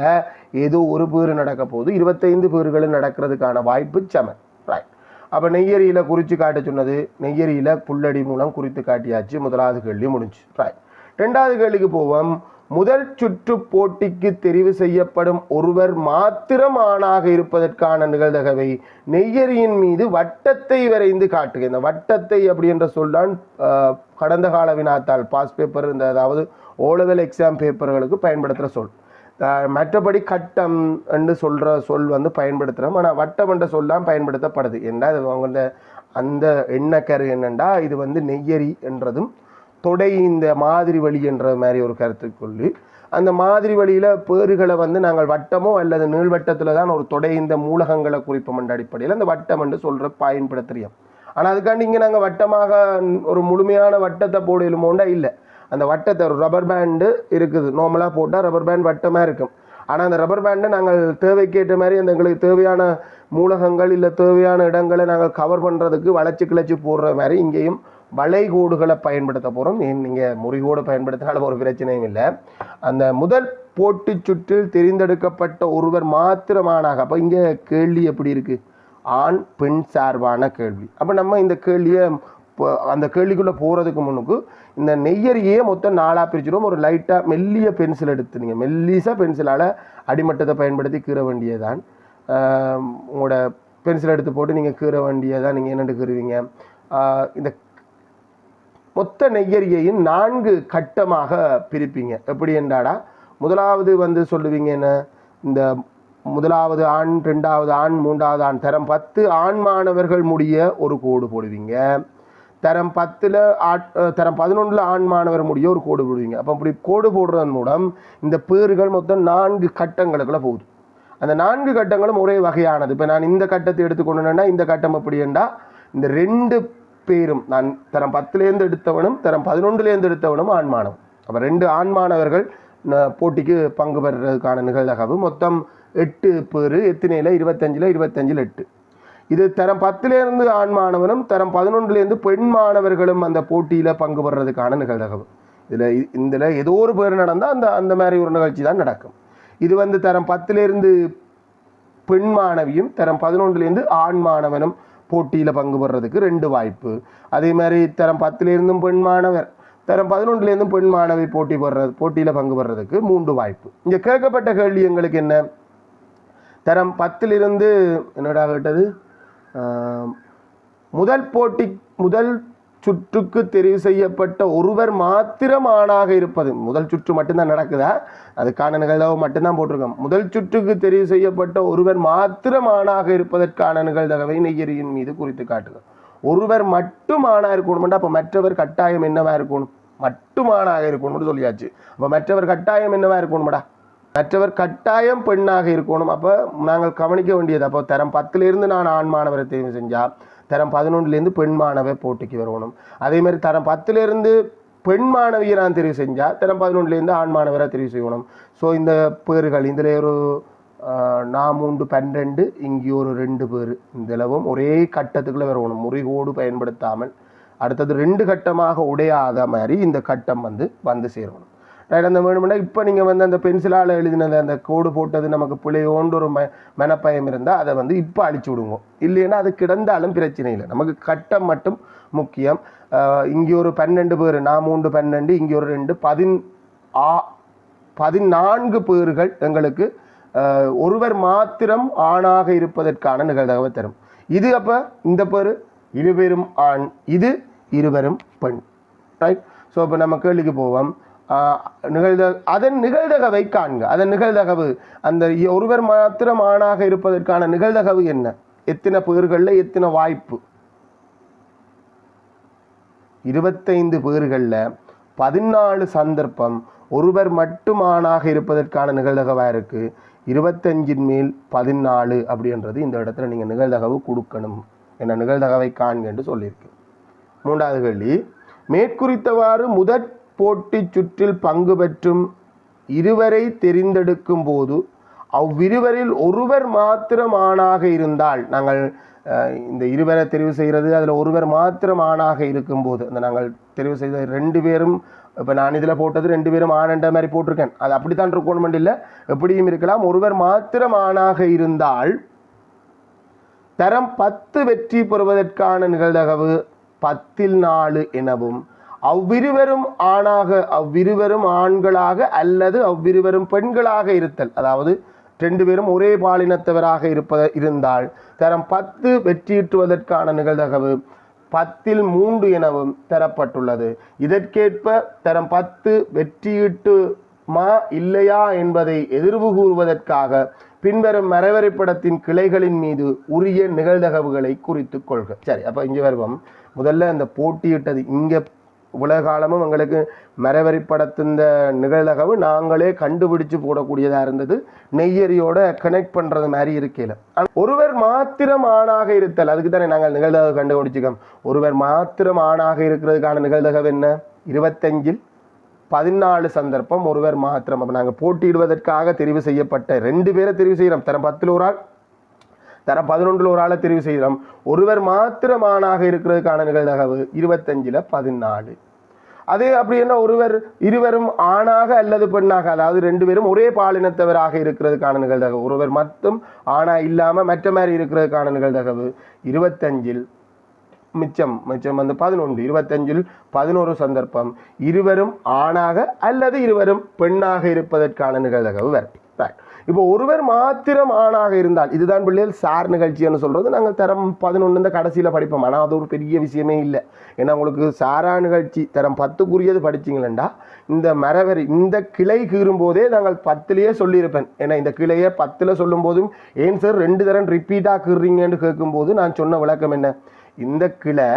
ஏதோ ஒரு பேறு நடக்க போது 25 பேறுகளும் நடக்கிறதுக்கான வாய்ப்பு சமன். ரைட். அப்போ நெய்யரியில் குறித்து காட்ட சொன்னது, நெய்யரியில் புள்ளடி மூலம் குறித்து காட்டியாச்சு. முதலாவது கேள்வி முடிஞ்சு. ரைட். ரெண்டாவது கேள்விக்கு போவோம். முதல் சுற்று போட்டிக்கு தெரிவு செய்யப்படும் ஒருவர் மாத்திரம் ஆணாக இருப்பதற்கான நிகழ்தகவை நெய்யரியின் மீது வட்டத்தை வரைந்து காட்டுக. இந்த வட்டத்தை அப்படி என்ற சொல்தான் கடந்த கால வினாத்தாள் பாஸ் பேப்பர், இந்த அதாவது ஓலவெல் எக்ஸாம் பேப்பர்களுக்கு பயன்படுத்துகிற சொல். மற்றபடி கட்டம் என்று சொல்கிற சொல் வந்து பயன்படுத்துகிறோம். ஆனால் வட்டம் என்ற சொல்லாம் பயன்படுத்தப்படுது. ஏன்னா இது அவங்க அந்த எண்ணக்கரு என்னென்னா, இது வந்து நெய்யரி என்றதும் தொடை இந்த மாதிரி வழி என்ற மாதிரி ஒரு கருத்து கொள்ளி, அந்த மாதிரி வழியில் பேறுகளை வந்து நாங்கள் வட்டமோ அல்லது நீள்வட்டத்தில் தான் ஒரு தொடை இந்த மூலகங்களை குறிப்போம் என்ற அடிப்படையில் அந்த வட்டம் என்று சொல்கிற பயன்படுத்துகிறோம். ஆனால் அதுக்காண்டி இங்கே நாங்கள் வட்டமாக ஒரு முழுமையான வட்டத்தை போடலுமோண்டா இல்லை. அந்த வட்டத்தை ஒரு ரப்பர் பேண்டு இருக்குது, நார்மலாக போட்டால் ரப்பர் பேண்ட் வட்டமாக இருக்கும். ஆனால் அந்த ரப்பர் பேண்டை நாங்கள் தேவைக்கேற்ற மாதிரி அந்த எங்களுக்கு தேவையான மூலகங்கள் இல்லை தேவையான இடங்களை நாங்கள் கவர் பண்ணுறதுக்கு வளைச்சி கிளச்சி போடுற மாதிரி இங்கேயும் வளைகோடுகளை பயன்படுத்த போகிறோம். நீங்கள் முறிகோடு பயன்படுத்தினாலும் ஒரு பிரச்சனையும் இல்லை. அந்த முதல் போட்டி சுற்றில் தெரிந்தெடுக்கப்பட்ட ஒருவர் மாத்திரமானாக. அப்போ இங்கே கேள்வி எப்படி இருக்குது? ஆண் பெண் சார்பான கேள்வி. அப்போ நம்ம இந்த கேள்வியை அந்த கேள்விக்குள்ளே போகிறதுக்கு முன்னுக்கு இந்த நெய்யரியே மொத்தம் 4ஆக பிரிச்சிடும். ஒரு லைட்டாக மெல்லிய பென்சில் எடுத்து நீங்கள் மெல்லிசாக பென்சிலால் அடிமட்டத்தை பயன்படுத்தி கீற வேண்டியதான். உங்களோட பென்சில் எடுத்து போட்டு நீங்கள் கீற வேண்டியதான். நீங்கள் என்னென்னு கீறுவீங்க? இந்த மொத்த நெய்யரியையும் 4 கட்டமாக பிரிப்பீங்க. எப்படி என்றாடா, முதலாவது வந்து சொல்லுவீங்க என்ன, இந்த முதலாவது ஆண், ரெண்டாவது ஆண், மூன்றாவது ஆண், தரம் 10 ஆண் மாணவர்கள் முடிய ஒரு கோடு போடுவீங்க. தரம் 10ல் தரம் 11ல் ஆண் மாணவர் முடிய ஒரு கோடு போடுவீங்க. அப்போ அப்படி கோடு போடுறதன் மூலம் இந்த பேறுகள் மொத்தம் 4 கட்டங்களுக்குள்ள போகுது. அந்த 4 கட்டங்களும் ஒரே வகையானது. இப்போ நான் இந்த கட்டத்தை எடுத்துக்கொண்டேன்னா இந்த கட்டம் எப்படி என்றால், இந்த 2 பேரும் நான் தரம் 10லேருந்து எடுத்தவனும் தரம் 11லேருந்து எடுத்தவனும் ஆண் மாணவன். அப்போ 2 ஆண் மாணவர்கள் போட்டிக்கு பங்கு பெறுறதுக்கான நிகழ்தகவு மொத்தம் 8 பேர். எத்தனையில்? 25ல் 8. இது தரம் 10லேருந்து ஆண் மாணவனும் தரம் 11லேருந்து பெண் மாணவர்களும் அந்த போட்டியில் பங்கு பெறுறதுக்கான நிகழ்தகவு. இதில் ஏதோ ஒரு பேர் நடந்தால் அந்த மாதிரி ஒரு நிகழ்ச்சி தான் நடக்கும். இது வந்து தரம் 10லேருந்து பெண் மாணவியும் தரம் 11லேருந்து ஆண் மாணவனும் போட்டியில் பங்கு பெறுறதுக்கு 2 வாய்ப்பு. அதே மாதிரி தரம் 10லேருந்தும் பெண் மாணவர் தரம் 11லேருந்தும் பெண் மாணவி போட்டியில் பங்கு பெறுறதுக்கு 3 வாய்ப்பு. இங்கே கேட்கப்பட்ட கேள்வி எங்களுக்கு என்ன? தரம் 10லிருந்து என்னடா கேட்டது, முதல் சுற்றுக்கு தெரிவு செய்யப்பட்ட ஒருவர் மாத்திரம் ஆணாக இருப்பது. முதல் சுற்று மட்டும்தான் நடக்குதா, அதுக்கான நிகழ்தகவு மட்டும்தான் போட்டிருக்கோம். முதல் சுற்றுக்கு தெரிவு செய்யப்பட்ட ஒருவர் மாத்திரம் ஆணாக இருப்பதற்கான நிகழ்தகவை நெய்யரியின் மீது குறித்து காட்டுக. ஒருவர் மட்டும் ஆணாக இருக்கணும்னா அப்போ மற்றவர் கட்டாயம் என்னவா இருக்கணும்? மட்டும் ஆணாக இருக்கணும்னு சொல்லியாச்சு. அப்போ மற்றவர் கட்டாயம் என்னவா இருக்கணும்டா? மற்றவர் கட்டாயம் பெண்ணாக இருக்கணும். அப்போ நாங்கள் கவனிக்க வேண்டியது, அப்போ தரம் 10லேருந்து நான் ஆண் மாணவரை தெரிவு செஞ்சால் தரம் 11லேருந்து பெண் மாணவர் போட்டிக்கு வரணும். அதேமாதிரி தரம் 10லேருந்து பெண் மாணவியை நான் தெரிவு செஞ்சால் தரம் 11லேருந்து ஆண் மாணவரை தெரிவு செய்யணும். ஸோ இந்த பேர்கள் இதில் ஒரு 3 12 இங்கே ஒரு 2 பேர் இதிலவும் ஒரே கட்டத்துக்குள்ளே வரணும், முறிகோடு பயன்படுத்தாமல். அடுத்தது 2 கட்டமாக உடையாத மாதிரி இந்த கட்டம் வந்து சேரணும். ரைட். அந்த வேணும்னா இப்போ நீங்கள் வந்து அந்த பென்சிலால் எழுதினது அந்த கோடு போட்டது நமக்கு பிள்ளையோண்டு ஒரு மனப்பயம் இருந்தால் அதை வந்து இப்போ அழிச்சு விடுவோம். இல்லைன்னா அது கிடந்தாலும் பிரச்சனை இல்லை, நமக்கு கட்டம் மட்டும் முக்கியம். இங்கே ஒரு 12 பேர், 3 12, இங்கே ஒரு 2 14 பேர்கள் எங்களுக்கு ஒருவர் மாத்திரம் ஆணாக இருப்பதற்கான நிகழ்தகவை தரும். இது அப்போ இந்த பேர் இருவரும் ஆண், இது இருவரும் பெண். ரைட். ஸோ இப்போ நம்ம கேள்விக்கு போவோம். அதன் நிகழ்தகவை காண்க. அதன் நிகழ்தகவு அந்த ஒருவர் மாத்திரம் ஆணாக இருப்பதற்கான நிகழ்தகவு என்ன? எத்தனை பேர்களில் எத்தனை வாய்ப்பு? 25 பேர்களில் 14 சந்தர்ப்பம் ஒருவர் மட்டும் ஆணாக இருப்பதற்கான நிகழ்தகவாக இருக்குது. 25 மேல் 14 அப்படின்றது இந்த இடத்துல நீங்கள் நிகழ்தகவு கொடுக்கணும். என்ற நிகழ்தகவை காண்க என்று சொல்லியிருக்கு. 3வது கேள்வி, மேற்குறித்தவாறு முதற் போட்டி சுற்றில் பங்கு பெற்றும் இருவரை தெரிந்தெடுக்கும் போது அவ்விருவரில் ஒருவர் மாத்திரம் ஆணாக இருந்தால், நாங்கள் இந்த இருவரை தெரிவு செய்கிறது, அதில் ஒருவர் மாத்திரம் ஆணாக இருக்கும்போது, அந்த நாங்கள் தெரிவு செய்த 2 பேரும், இப்போ நான் இதில் போட்டது 2 பேரும் ஆணன்ற மாதிரி போட்டிருக்கேன், அது அப்படித்தான் இருக்கணும் இல்லை, எப்படியும் இருக்கலாம். ஒருவர் மாத்திரம் ஆணாக இருந்தால் தரம் 10 வெற்றி பெறுவதற்கான நிகழ்தகவு 10/4 எனவும், அவ்விருவரும் ஆண்களாக அல்லது அவ்விருவரும் பெண்களாக இருத்தல், அதாவது 2 பேரும் ஒரே பாலினத்தவராக இருந்தால் தரம் 10 வெற்றியீட்டுவதற்கான நிகழ்தகவு 10/3 எனவும் தரப்பட்டுள்ளது. இதற்கேற்ப தரம் 10 வெற்றியீட்டுமா இல்லையா என்பதை எதிர்வு கூறுவதற்காக பின்வரும் மரவரைபடத்தின் கிளைகளின் மீது உரிய நிகழ்தகவுகளை குறித்து கொள்க. சரி, அப்போ இங்கே வருவோம். முதல்ல இந்த போட்டியிட்டது இங்கே உலகாலமும் எங்களுக்கு மரவரிப்படத்தின் நிகழ்தகவு நாங்களே கண்டுபிடிச்சு போடக்கூடியதாக இருந்தது. நெய்யரியோட கனெக்ட் பண்ணுறது மாதிரி இருக்கையில் ஒருவர் மாத்திரம் ஆணாக இருத்தல், அதுக்கு தானே நாங்கள் நிகழ்தகவு கண்டுபிடிச்சிக்கோம். ஒருவர் மாத்திரம் ஆணாக இருக்கிறதுக்கான நிகழ்தகவு என்ன? 25/14 சந்தர்ப்பம் ஒருவர் மாத்திரம். அப்போ நாங்கள் போட்டியிடுவதற்காக தெரிவு செய்யப்பட்ட 2 பேரை தெரிவு செய்கிறோம். தரம் 10 ஒரு ஆள், தரம் 11 ஒரு ஆளை தெரிவு செய்கிறோம். ஒருவர் மாத்திரம் ஆணாக இருக்கிறதுக்கான நிகழ்தகவு 25/14. அதே அப்படி என்ன, இருவரும் ஆணாக அல்லது பெண்ணாக, அதாவது 2 பேரும் ஒரே பாலினத்தவராக இருக்கிறதுக்கான நிகழ்தகவு, ஒருவர் மட்டும் ஆணா இல்லாமல் மற்ற மாதிரி இருக்கிறதுக்கான நிகழ்தகவு 25 மிச்சம் 11. 25 11 சந்தர்ப்பம் இருவரும் ஆணாக அல்லது இருவரும் பெண்ணாக இருப்பதற்கான நிகழ்தகவு வரும். இப்போ ஒருவர் மாத்திரம் ஆணாக இருந்தால், இதுதான் பிள்ளைகள் சார் நிகழ்ச்சின்னு சொல்கிறது. நாங்கள் தரம் 11 இந்த கடைசியில் படிப்போம். ஆனால் அது ஒரு பெரிய விஷயமே இல்லை. ஏன்னா உங்களுக்கு சாரா நிகழ்ச்சி தரம் 10க்குரியது படிச்சிங்களா, இந்த கிளை கீறும்போதே நாங்கள் 10லேயே சொல்லியிருப்பேன். ஏன்னா இந்த கிளையை 10ல் சொல்லும் போதும் ஏன் சார் 2 தரம் ரிப்பீட்டாக கீறுறீங்கன்னு கேட்கும்போது நான் சொன்ன விளக்கம் என்ன, இந்த கிளை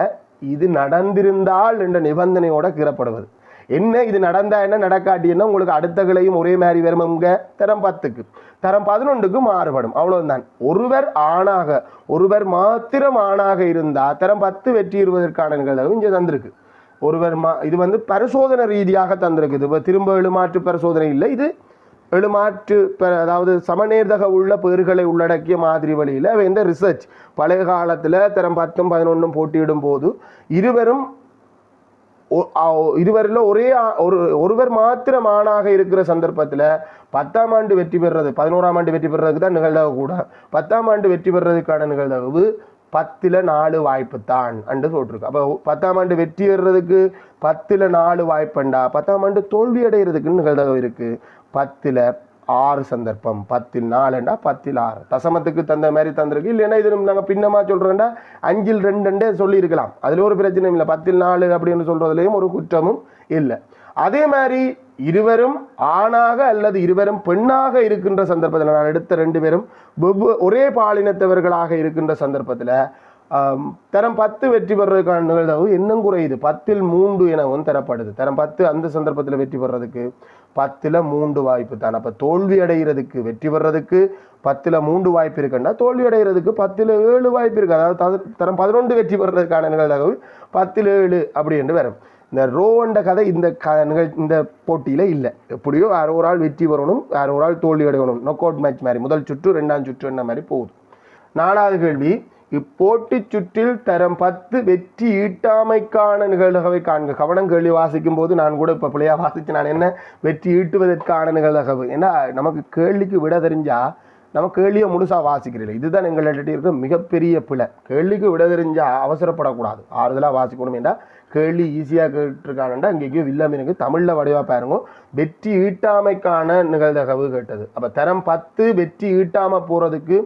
இது நடந்திருந்தால் என்ற நிபந்தனையோடு கீறப்படுவது. என்ன இது நடந்தா என்ன நடக்காட்டி என்ன, உங்களுக்கு அடுத்த கிளையும் ஒரே மாதிரி வருமுங்க. தரம் 10க்கு தரம் 11க்கு மாறுபடும், அவ்வளவுதான். ஒருவர் மாத்திரம் ஆணாக இருந்தால் தரம் 10 வெற்றி இருவதற்கான நிகழ்வு இங்கே தந்திருக்கு. இது பரிசோதனை ரீதியாக தந்திருக்குது. இப்போ திரும்ப எழுமாற்று பரிசோதனை இல்லை, இது எழுமாற்று அதாவது சமநேர்தக உள்ள பேர்களை உள்ளடக்கிய மாதிரி வழியில் இந்த ரிசர்ச். பழைய காலத்தில் தரம் 10 11 போட்டியிடும் போது இருவரில் ஒருவர் மாத்திரம் ஆணாக இருக்கிற சந்தர்ப்பத்தில் 10ஆம் ஆண்டு வெற்றி பெறுறது 11ஆம் ஆண்டு வெற்றி பெறுறதுக்கு தான் நிகழ்தகவு கூட. 10ஆம் ஆண்டு வெற்றி பெறுறதுக்கான நிகழ்தகவு 10/4 வாய்ப்பு தான் அன்று சொல்லிருக்கு. அப்போ 10ஆம் ஆண்டு வெற்றி பெறுறதுக்கு 10/4 வாய்ப்புண்டா, 10ஆம் ஆண்டு தோல்வி அடைகிறதுக்கு நிகழ்தகவு இருக்குது 10/6 சந்தர்ப்பம். 10/4 10/6 தசமத்துக்கு தந்த மாதிரி தந்திருக்கு. இல்லைன்னா இது நாங்கள் பின்னமாக சொல்கிறோம்னா 5/2 சொல்லியிருக்கலாம், அதில் ஒரு பிரச்சனையும் இல்லை. 10/4 அப்படின்னு சொல்கிறதுலையும் ஒரு குற்றமும் இல்லை. அதே மாதிரி இருவரும் ஆணாக அல்லது இருவரும் பெண்ணாக இருக்கின்ற சந்தர்ப்பத்தில், நான் எடுத்த 2 பேரும் ஒரே பாலினத்தவர்களாக இருக்கின்ற சந்தர்ப்பத்தில் தரம் 10 வெற்றி பெறுறதுக்கான நிகழ்வு இன்னும் குறையுது, 10/3 எனவும் தரப்படுது. தரம் 10 அந்த சந்தர்ப்பத்தில் வெற்றி பெறுறதுக்கு 10/3 வாய்ப்பு தான். அப்போ தோல்வி அடைகிறதுக்கு வெற்றி பெறுறதுக்கு 10/3 வாய்ப்பு இருக்குன்னா, தோல்வி அடைகிறதுக்கு 10/7 வாய்ப்பு இருக்குது. அதாவது தரம் 11 வெற்றி பெறுறதுக்கான நிகழ்வு 10/7 அப்படி என்று வரும். இந்த ரோன்ற கதை இந்த போட்டியில் இல்லை. எப்படியோ வேற ஒரு ஆள் வெற்றி பெறணும், வேற ஒரு ஆள் தோல்வி அடையணும். நொக் அவுட் மேட்ச் மாதிரி முதல் சுற்று 2ஆம் சுற்று என்ன மாதிரி போகுது. 4வது கேள்வி, இப்போட்டி சுற்றில் தரம் 10 வெற்றி ஈட்டாமைக்கான நிகழ்தகவை காண்க. கவனம், கேள்வி வாசிக்கும் போது நான் கூட இப்போ பிள்ளையா வாசிச்சு நான் என்ன வெற்றி ஈட்டுவதற்கான நிகழ்தகவு. ஏன்னா நமக்கு கேள்விக்கு விட தெரிஞ்சா நம்ம கேள்வியை முழுசாக வாசிக்கிறீங்க. இதுதான் எங்கள்கிட்ட இருக்க மிகப்பெரிய பிழை. கேள்விக்கு விட தெரிஞ்சால் அவசரப்படக்கூடாது, ஆறுதலாக வாசிக்கணும். ஏன்னா கேள்வி ஈஸியாக கேட்டிருக்கானுண்டா இங்கேயும் வில்லமீனுக்கு தமிழில் வடிவாக பாருங்க. வெற்றி ஈட்டாமைக்கான நிகழ்தகவு கேட்டது. அப்போ தரம் 10 வெற்றி ஈட்டாமல் போகிறதுக்கு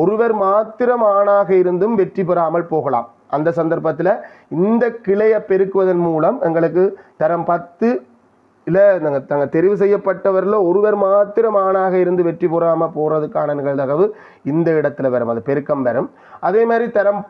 ஒருவர் மாத்திரம் ஆணாக இருந்தும் வெற்றி பெறாமல் போகலாம். அந்த சந்தர்ப்பத்தில் இந்த கிளையை பெருக்குவதன் மூலம் எங்களுக்கு தரம் 10 நாங்கள் தெரிவு செய்யப்பட்டவரில் ஒருவர் மாத்திரம் ஆணாக இருந்து வெற்றி பெறாமல் போகிறதுக்கான நிகழ்தகவு இந்த இடத்துல வரும், அது பெருக்கம் வரும். அதே மாதிரி தரம்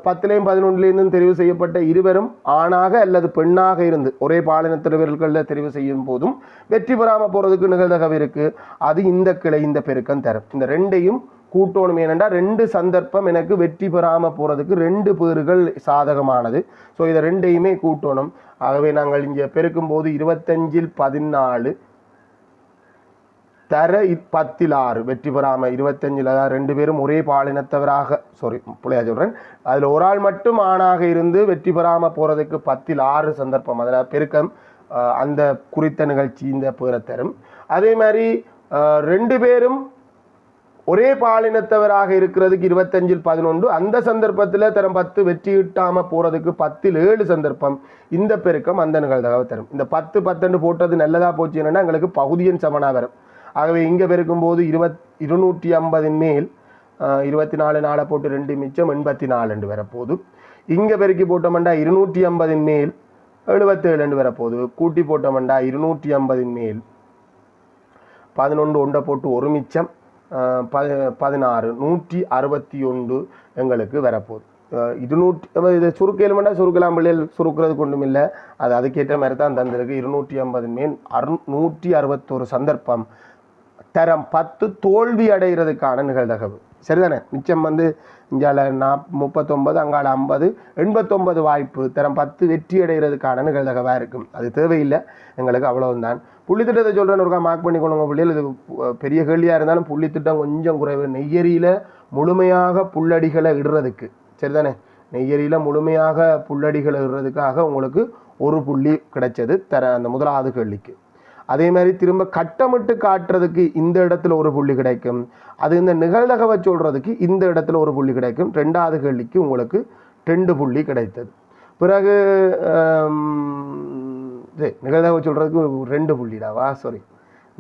10லேயும் 11லேருந்தும் தெரிவு செய்யப்பட்ட இருவரும் ஆணாக அல்லது பெண்ணாக இருந்து ஒரே பாலினத்தவர்களில் தெரிவு செய்யும் போதும் வெற்றி பெறாமல் போகிறதுக்கு நிகழ்தகவு இருக்குது. அது இந்த கிளை இந்த பெருக்கம் தரும். இந்த 2ஐயும் கூட்டணும். ஏனென்றா 2 சந்தர்ப்பம் எனக்கு வெற்றி பெறாமல் போகிறதுக்கு 2 பேர்கள் சாதகமானது. ஸோ இதை 2ஐயுமே கூட்டணும். ஆகவே நாங்கள் இங்கே பெருக்கும்போது 25ல் 14 தர 10ல் 6 வெற்றி பெறாமல் 25ல், அதாவது 2 பேரும் ஒரே பாலினத்தவராக, பிள்ளையா சொல்கிறேன், அதில் ஒரு ஆள் மட்டும் ஆணாக இருந்து வெற்றி பெறாமல் போகிறதுக்கு 10ல் 6 சந்தர்ப்பம், அதில் பெருக்கம் அந்த குறித்த நிகழ்ச்சி இந்த பேரை தரும். அதே மாதிரி 2 பேரும் ஒரே பாலினத்தவராக இருக்கிறதுக்கு 25ல் 11, அந்த சந்தர்ப்பத்தில் தரம் 10 வெற்றி ஈட்டாமல் போகிறதுக்கு 10ல் 7 சந்தர்ப்பம், இந்த பெருக்கம் அந்த நிகழ்தகவை தரும். இந்த 10 10 போட்டது நல்லதாக போச்சு என்னென்னா எங்களுக்கு பகுதியின் சமனாக வரும். ஆகவே இங்கே பெருக்கும்போது 250 மேல் 24 நாளை போட்டு 2 மிச்சம் 84 வரப்போகுது. இங்கே பெருக்கி போட்டோம்டா 250 மேல் 77 வரப்போகுது. கூட்டி போட்டோம்டா 250 மேல் 11 ஒன்றை போட்டு ஒரு மிச்சம் 16 161 எங்களுக்கு வரப்போகுது. 200 இதை சுருக்கலுமெண்டா சுருக்கலாம், பிள்ளைகள் சுருக்கிறது கொண்டும் இல்லை, அது அதுக்கேற்ற மாதிரி தான் தந்திருக்கு. 250 மேல் 161 சந்தர்ப்பம் தரம் 10 தோல்வி அடைகிறதுக்கான நிகழ்தகவு. சரிதானே? மிச்சம் இங்கால 39, அங்கால 50, 89 வாய்ப்பு தரம் 10 வெற்றி அடைகிறதுக்கான நிகழ்தகவாக இருக்கும். அது தேவையில்லை எங்களுக்கு, அவ்வளவுதான். புள்ளித்திட்டத்தை சொல்கிறேன்னு ஒருக்கா மார்க் பண்ணிக்கொள்ளுங்க பிள்ளைகள். இது பெரிய கேள்வியாக இருந்தாலும் புள்ளித்திட்டம் கொஞ்சம் குறைவு. நெய்யரியில் முழுமையாக புள்ளடிகளை இடுறதுக்கு, சரிதானே, நெய்யரியில் முழுமையாக புள்ளடிகளை இடுறதுக்காக உங்களுக்கு ஒரு புள்ளி கிடைச்சது அந்த முதலாவது கேள்விக்கு. அதே மாதிரி திரும்ப கட்டமிட்டு காட்டுறதுக்கு இந்த இடத்துல ஒரு புள்ளி கிடைக்கும். அது இந்த நிகழ்தகவை சொல்கிறதுக்கு இந்த இடத்துல ஒரு புள்ளி கிடைக்கும். 2வது கேள்விக்கு உங்களுக்கு 2 புள்ளி கிடைத்தது. பிறகு நிகழ்தகவை சொல்கிறதுக்கு 2 புள்ளிடாவா,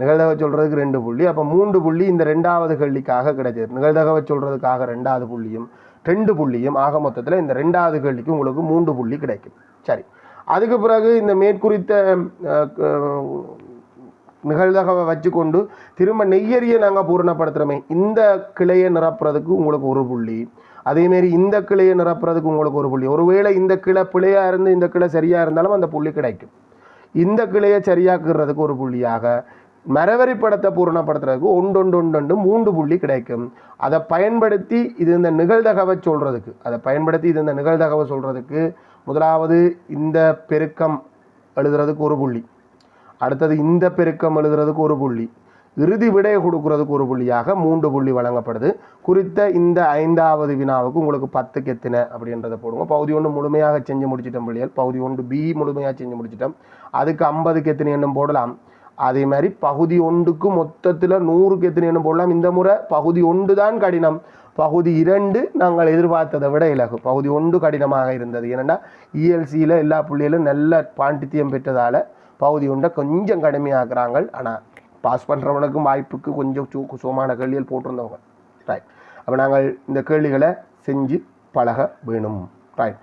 நிகழ்தகவை சொல்கிறதுக்கு 2 புள்ளி. அப்போ 3 புள்ளி இந்த 2வது கேள்விக்காக கிடைச்சது. நிகழ்தகவை சொல்கிறதுக்காக 2வது புள்ளியும் 2 புள்ளியும், ஆக மொத்தத்தில் இந்த 2வது கேள்விக்கு உங்களுக்கு 3 புள்ளி கிடைக்கும். சரி, அதுக்கு பிறகு இந்த மேற்குறித்த நிகழ்தகவை வச்சுக்கொண்டு திரும்ப நெய்யரியை நாங்கள் பூரணப்படுத்துகிறோமே, இந்த கிளையை நிரப்புறதுக்கு உங்களுக்கு ஒரு புள்ளி, அதேமாரி இந்த கிளையை நிரப்புறதுக்கு உங்களுக்கு ஒரு புள்ளி. ஒருவேளை இந்த கிளை பிழையாக இருந்து இந்த கிளை சரியாக இருந்தாலும் அந்த புள்ளி கிடைக்கும். இந்த கிளையை சரியாக்குறதுக்கு ஒரு புள்ளியாக, மரவரி படத்தை பூரணப்படுத்துறதுக்கு ஒன்று 3 புள்ளி கிடைக்கும். அதை பயன்படுத்தி இது இந்த நிகழ்தகவை சொல்கிறதுக்கு முதலாவது இந்த பெருக்கம் எழுதுறதுக்கு ஒரு புள்ளி, அடுத்தது இந்த பெருக்கம் எழுதுறதுக்கு ஒரு புள்ளி, இறுதி விடையை கொடுக்கறதுக்கு ஒரு புள்ளியாக 3 புள்ளி வழங்கப்படுது. குறித்த இந்த 5வது வினாவுக்கு உங்களுக்கு 10க்கு எத்தனை அப்படின்றத போடுங்க. பகுதி 1 முழுமையாக செஞ்சு முடிச்சிட்டோம் பிள்ளைகள். பகுதி 1B முழுமையாக செஞ்சு முடிச்சிட்டோம். அதுக்கு 50க்கு எத்தனை எண்ணம் போடலாம். அதே மாதிரி பகுதி 1க்கு மொத்தத்தில் 100க்கு எத்தனை எண்ணம் போடலாம். இந்த முறை பகுதி 1 தான் கடினம், பகுதி 2 நாங்கள் எதிர்பார்த்ததை விட இலகு. பகுதி 1 கடினமாக இருந்தது. ஏன்னா இஎல்சியில் எல்லா புள்ளிகளும் நல்ல பாண்டித்தியம் பெற்றதால் பகுதி 1 கொஞ்சம் கடுமையாக்குறாங்க. ஆனால் பாஸ் பண்ணுறவனுக்கும் வாய்ப்புக்கு கொஞ்சம் சுகமான கேள்விகள் போட்டிருந்தவங்க. ரைட், அப்போ நாங்கள் இந்த கேள்விகளை செஞ்சு பழக வேணும். ரைட்.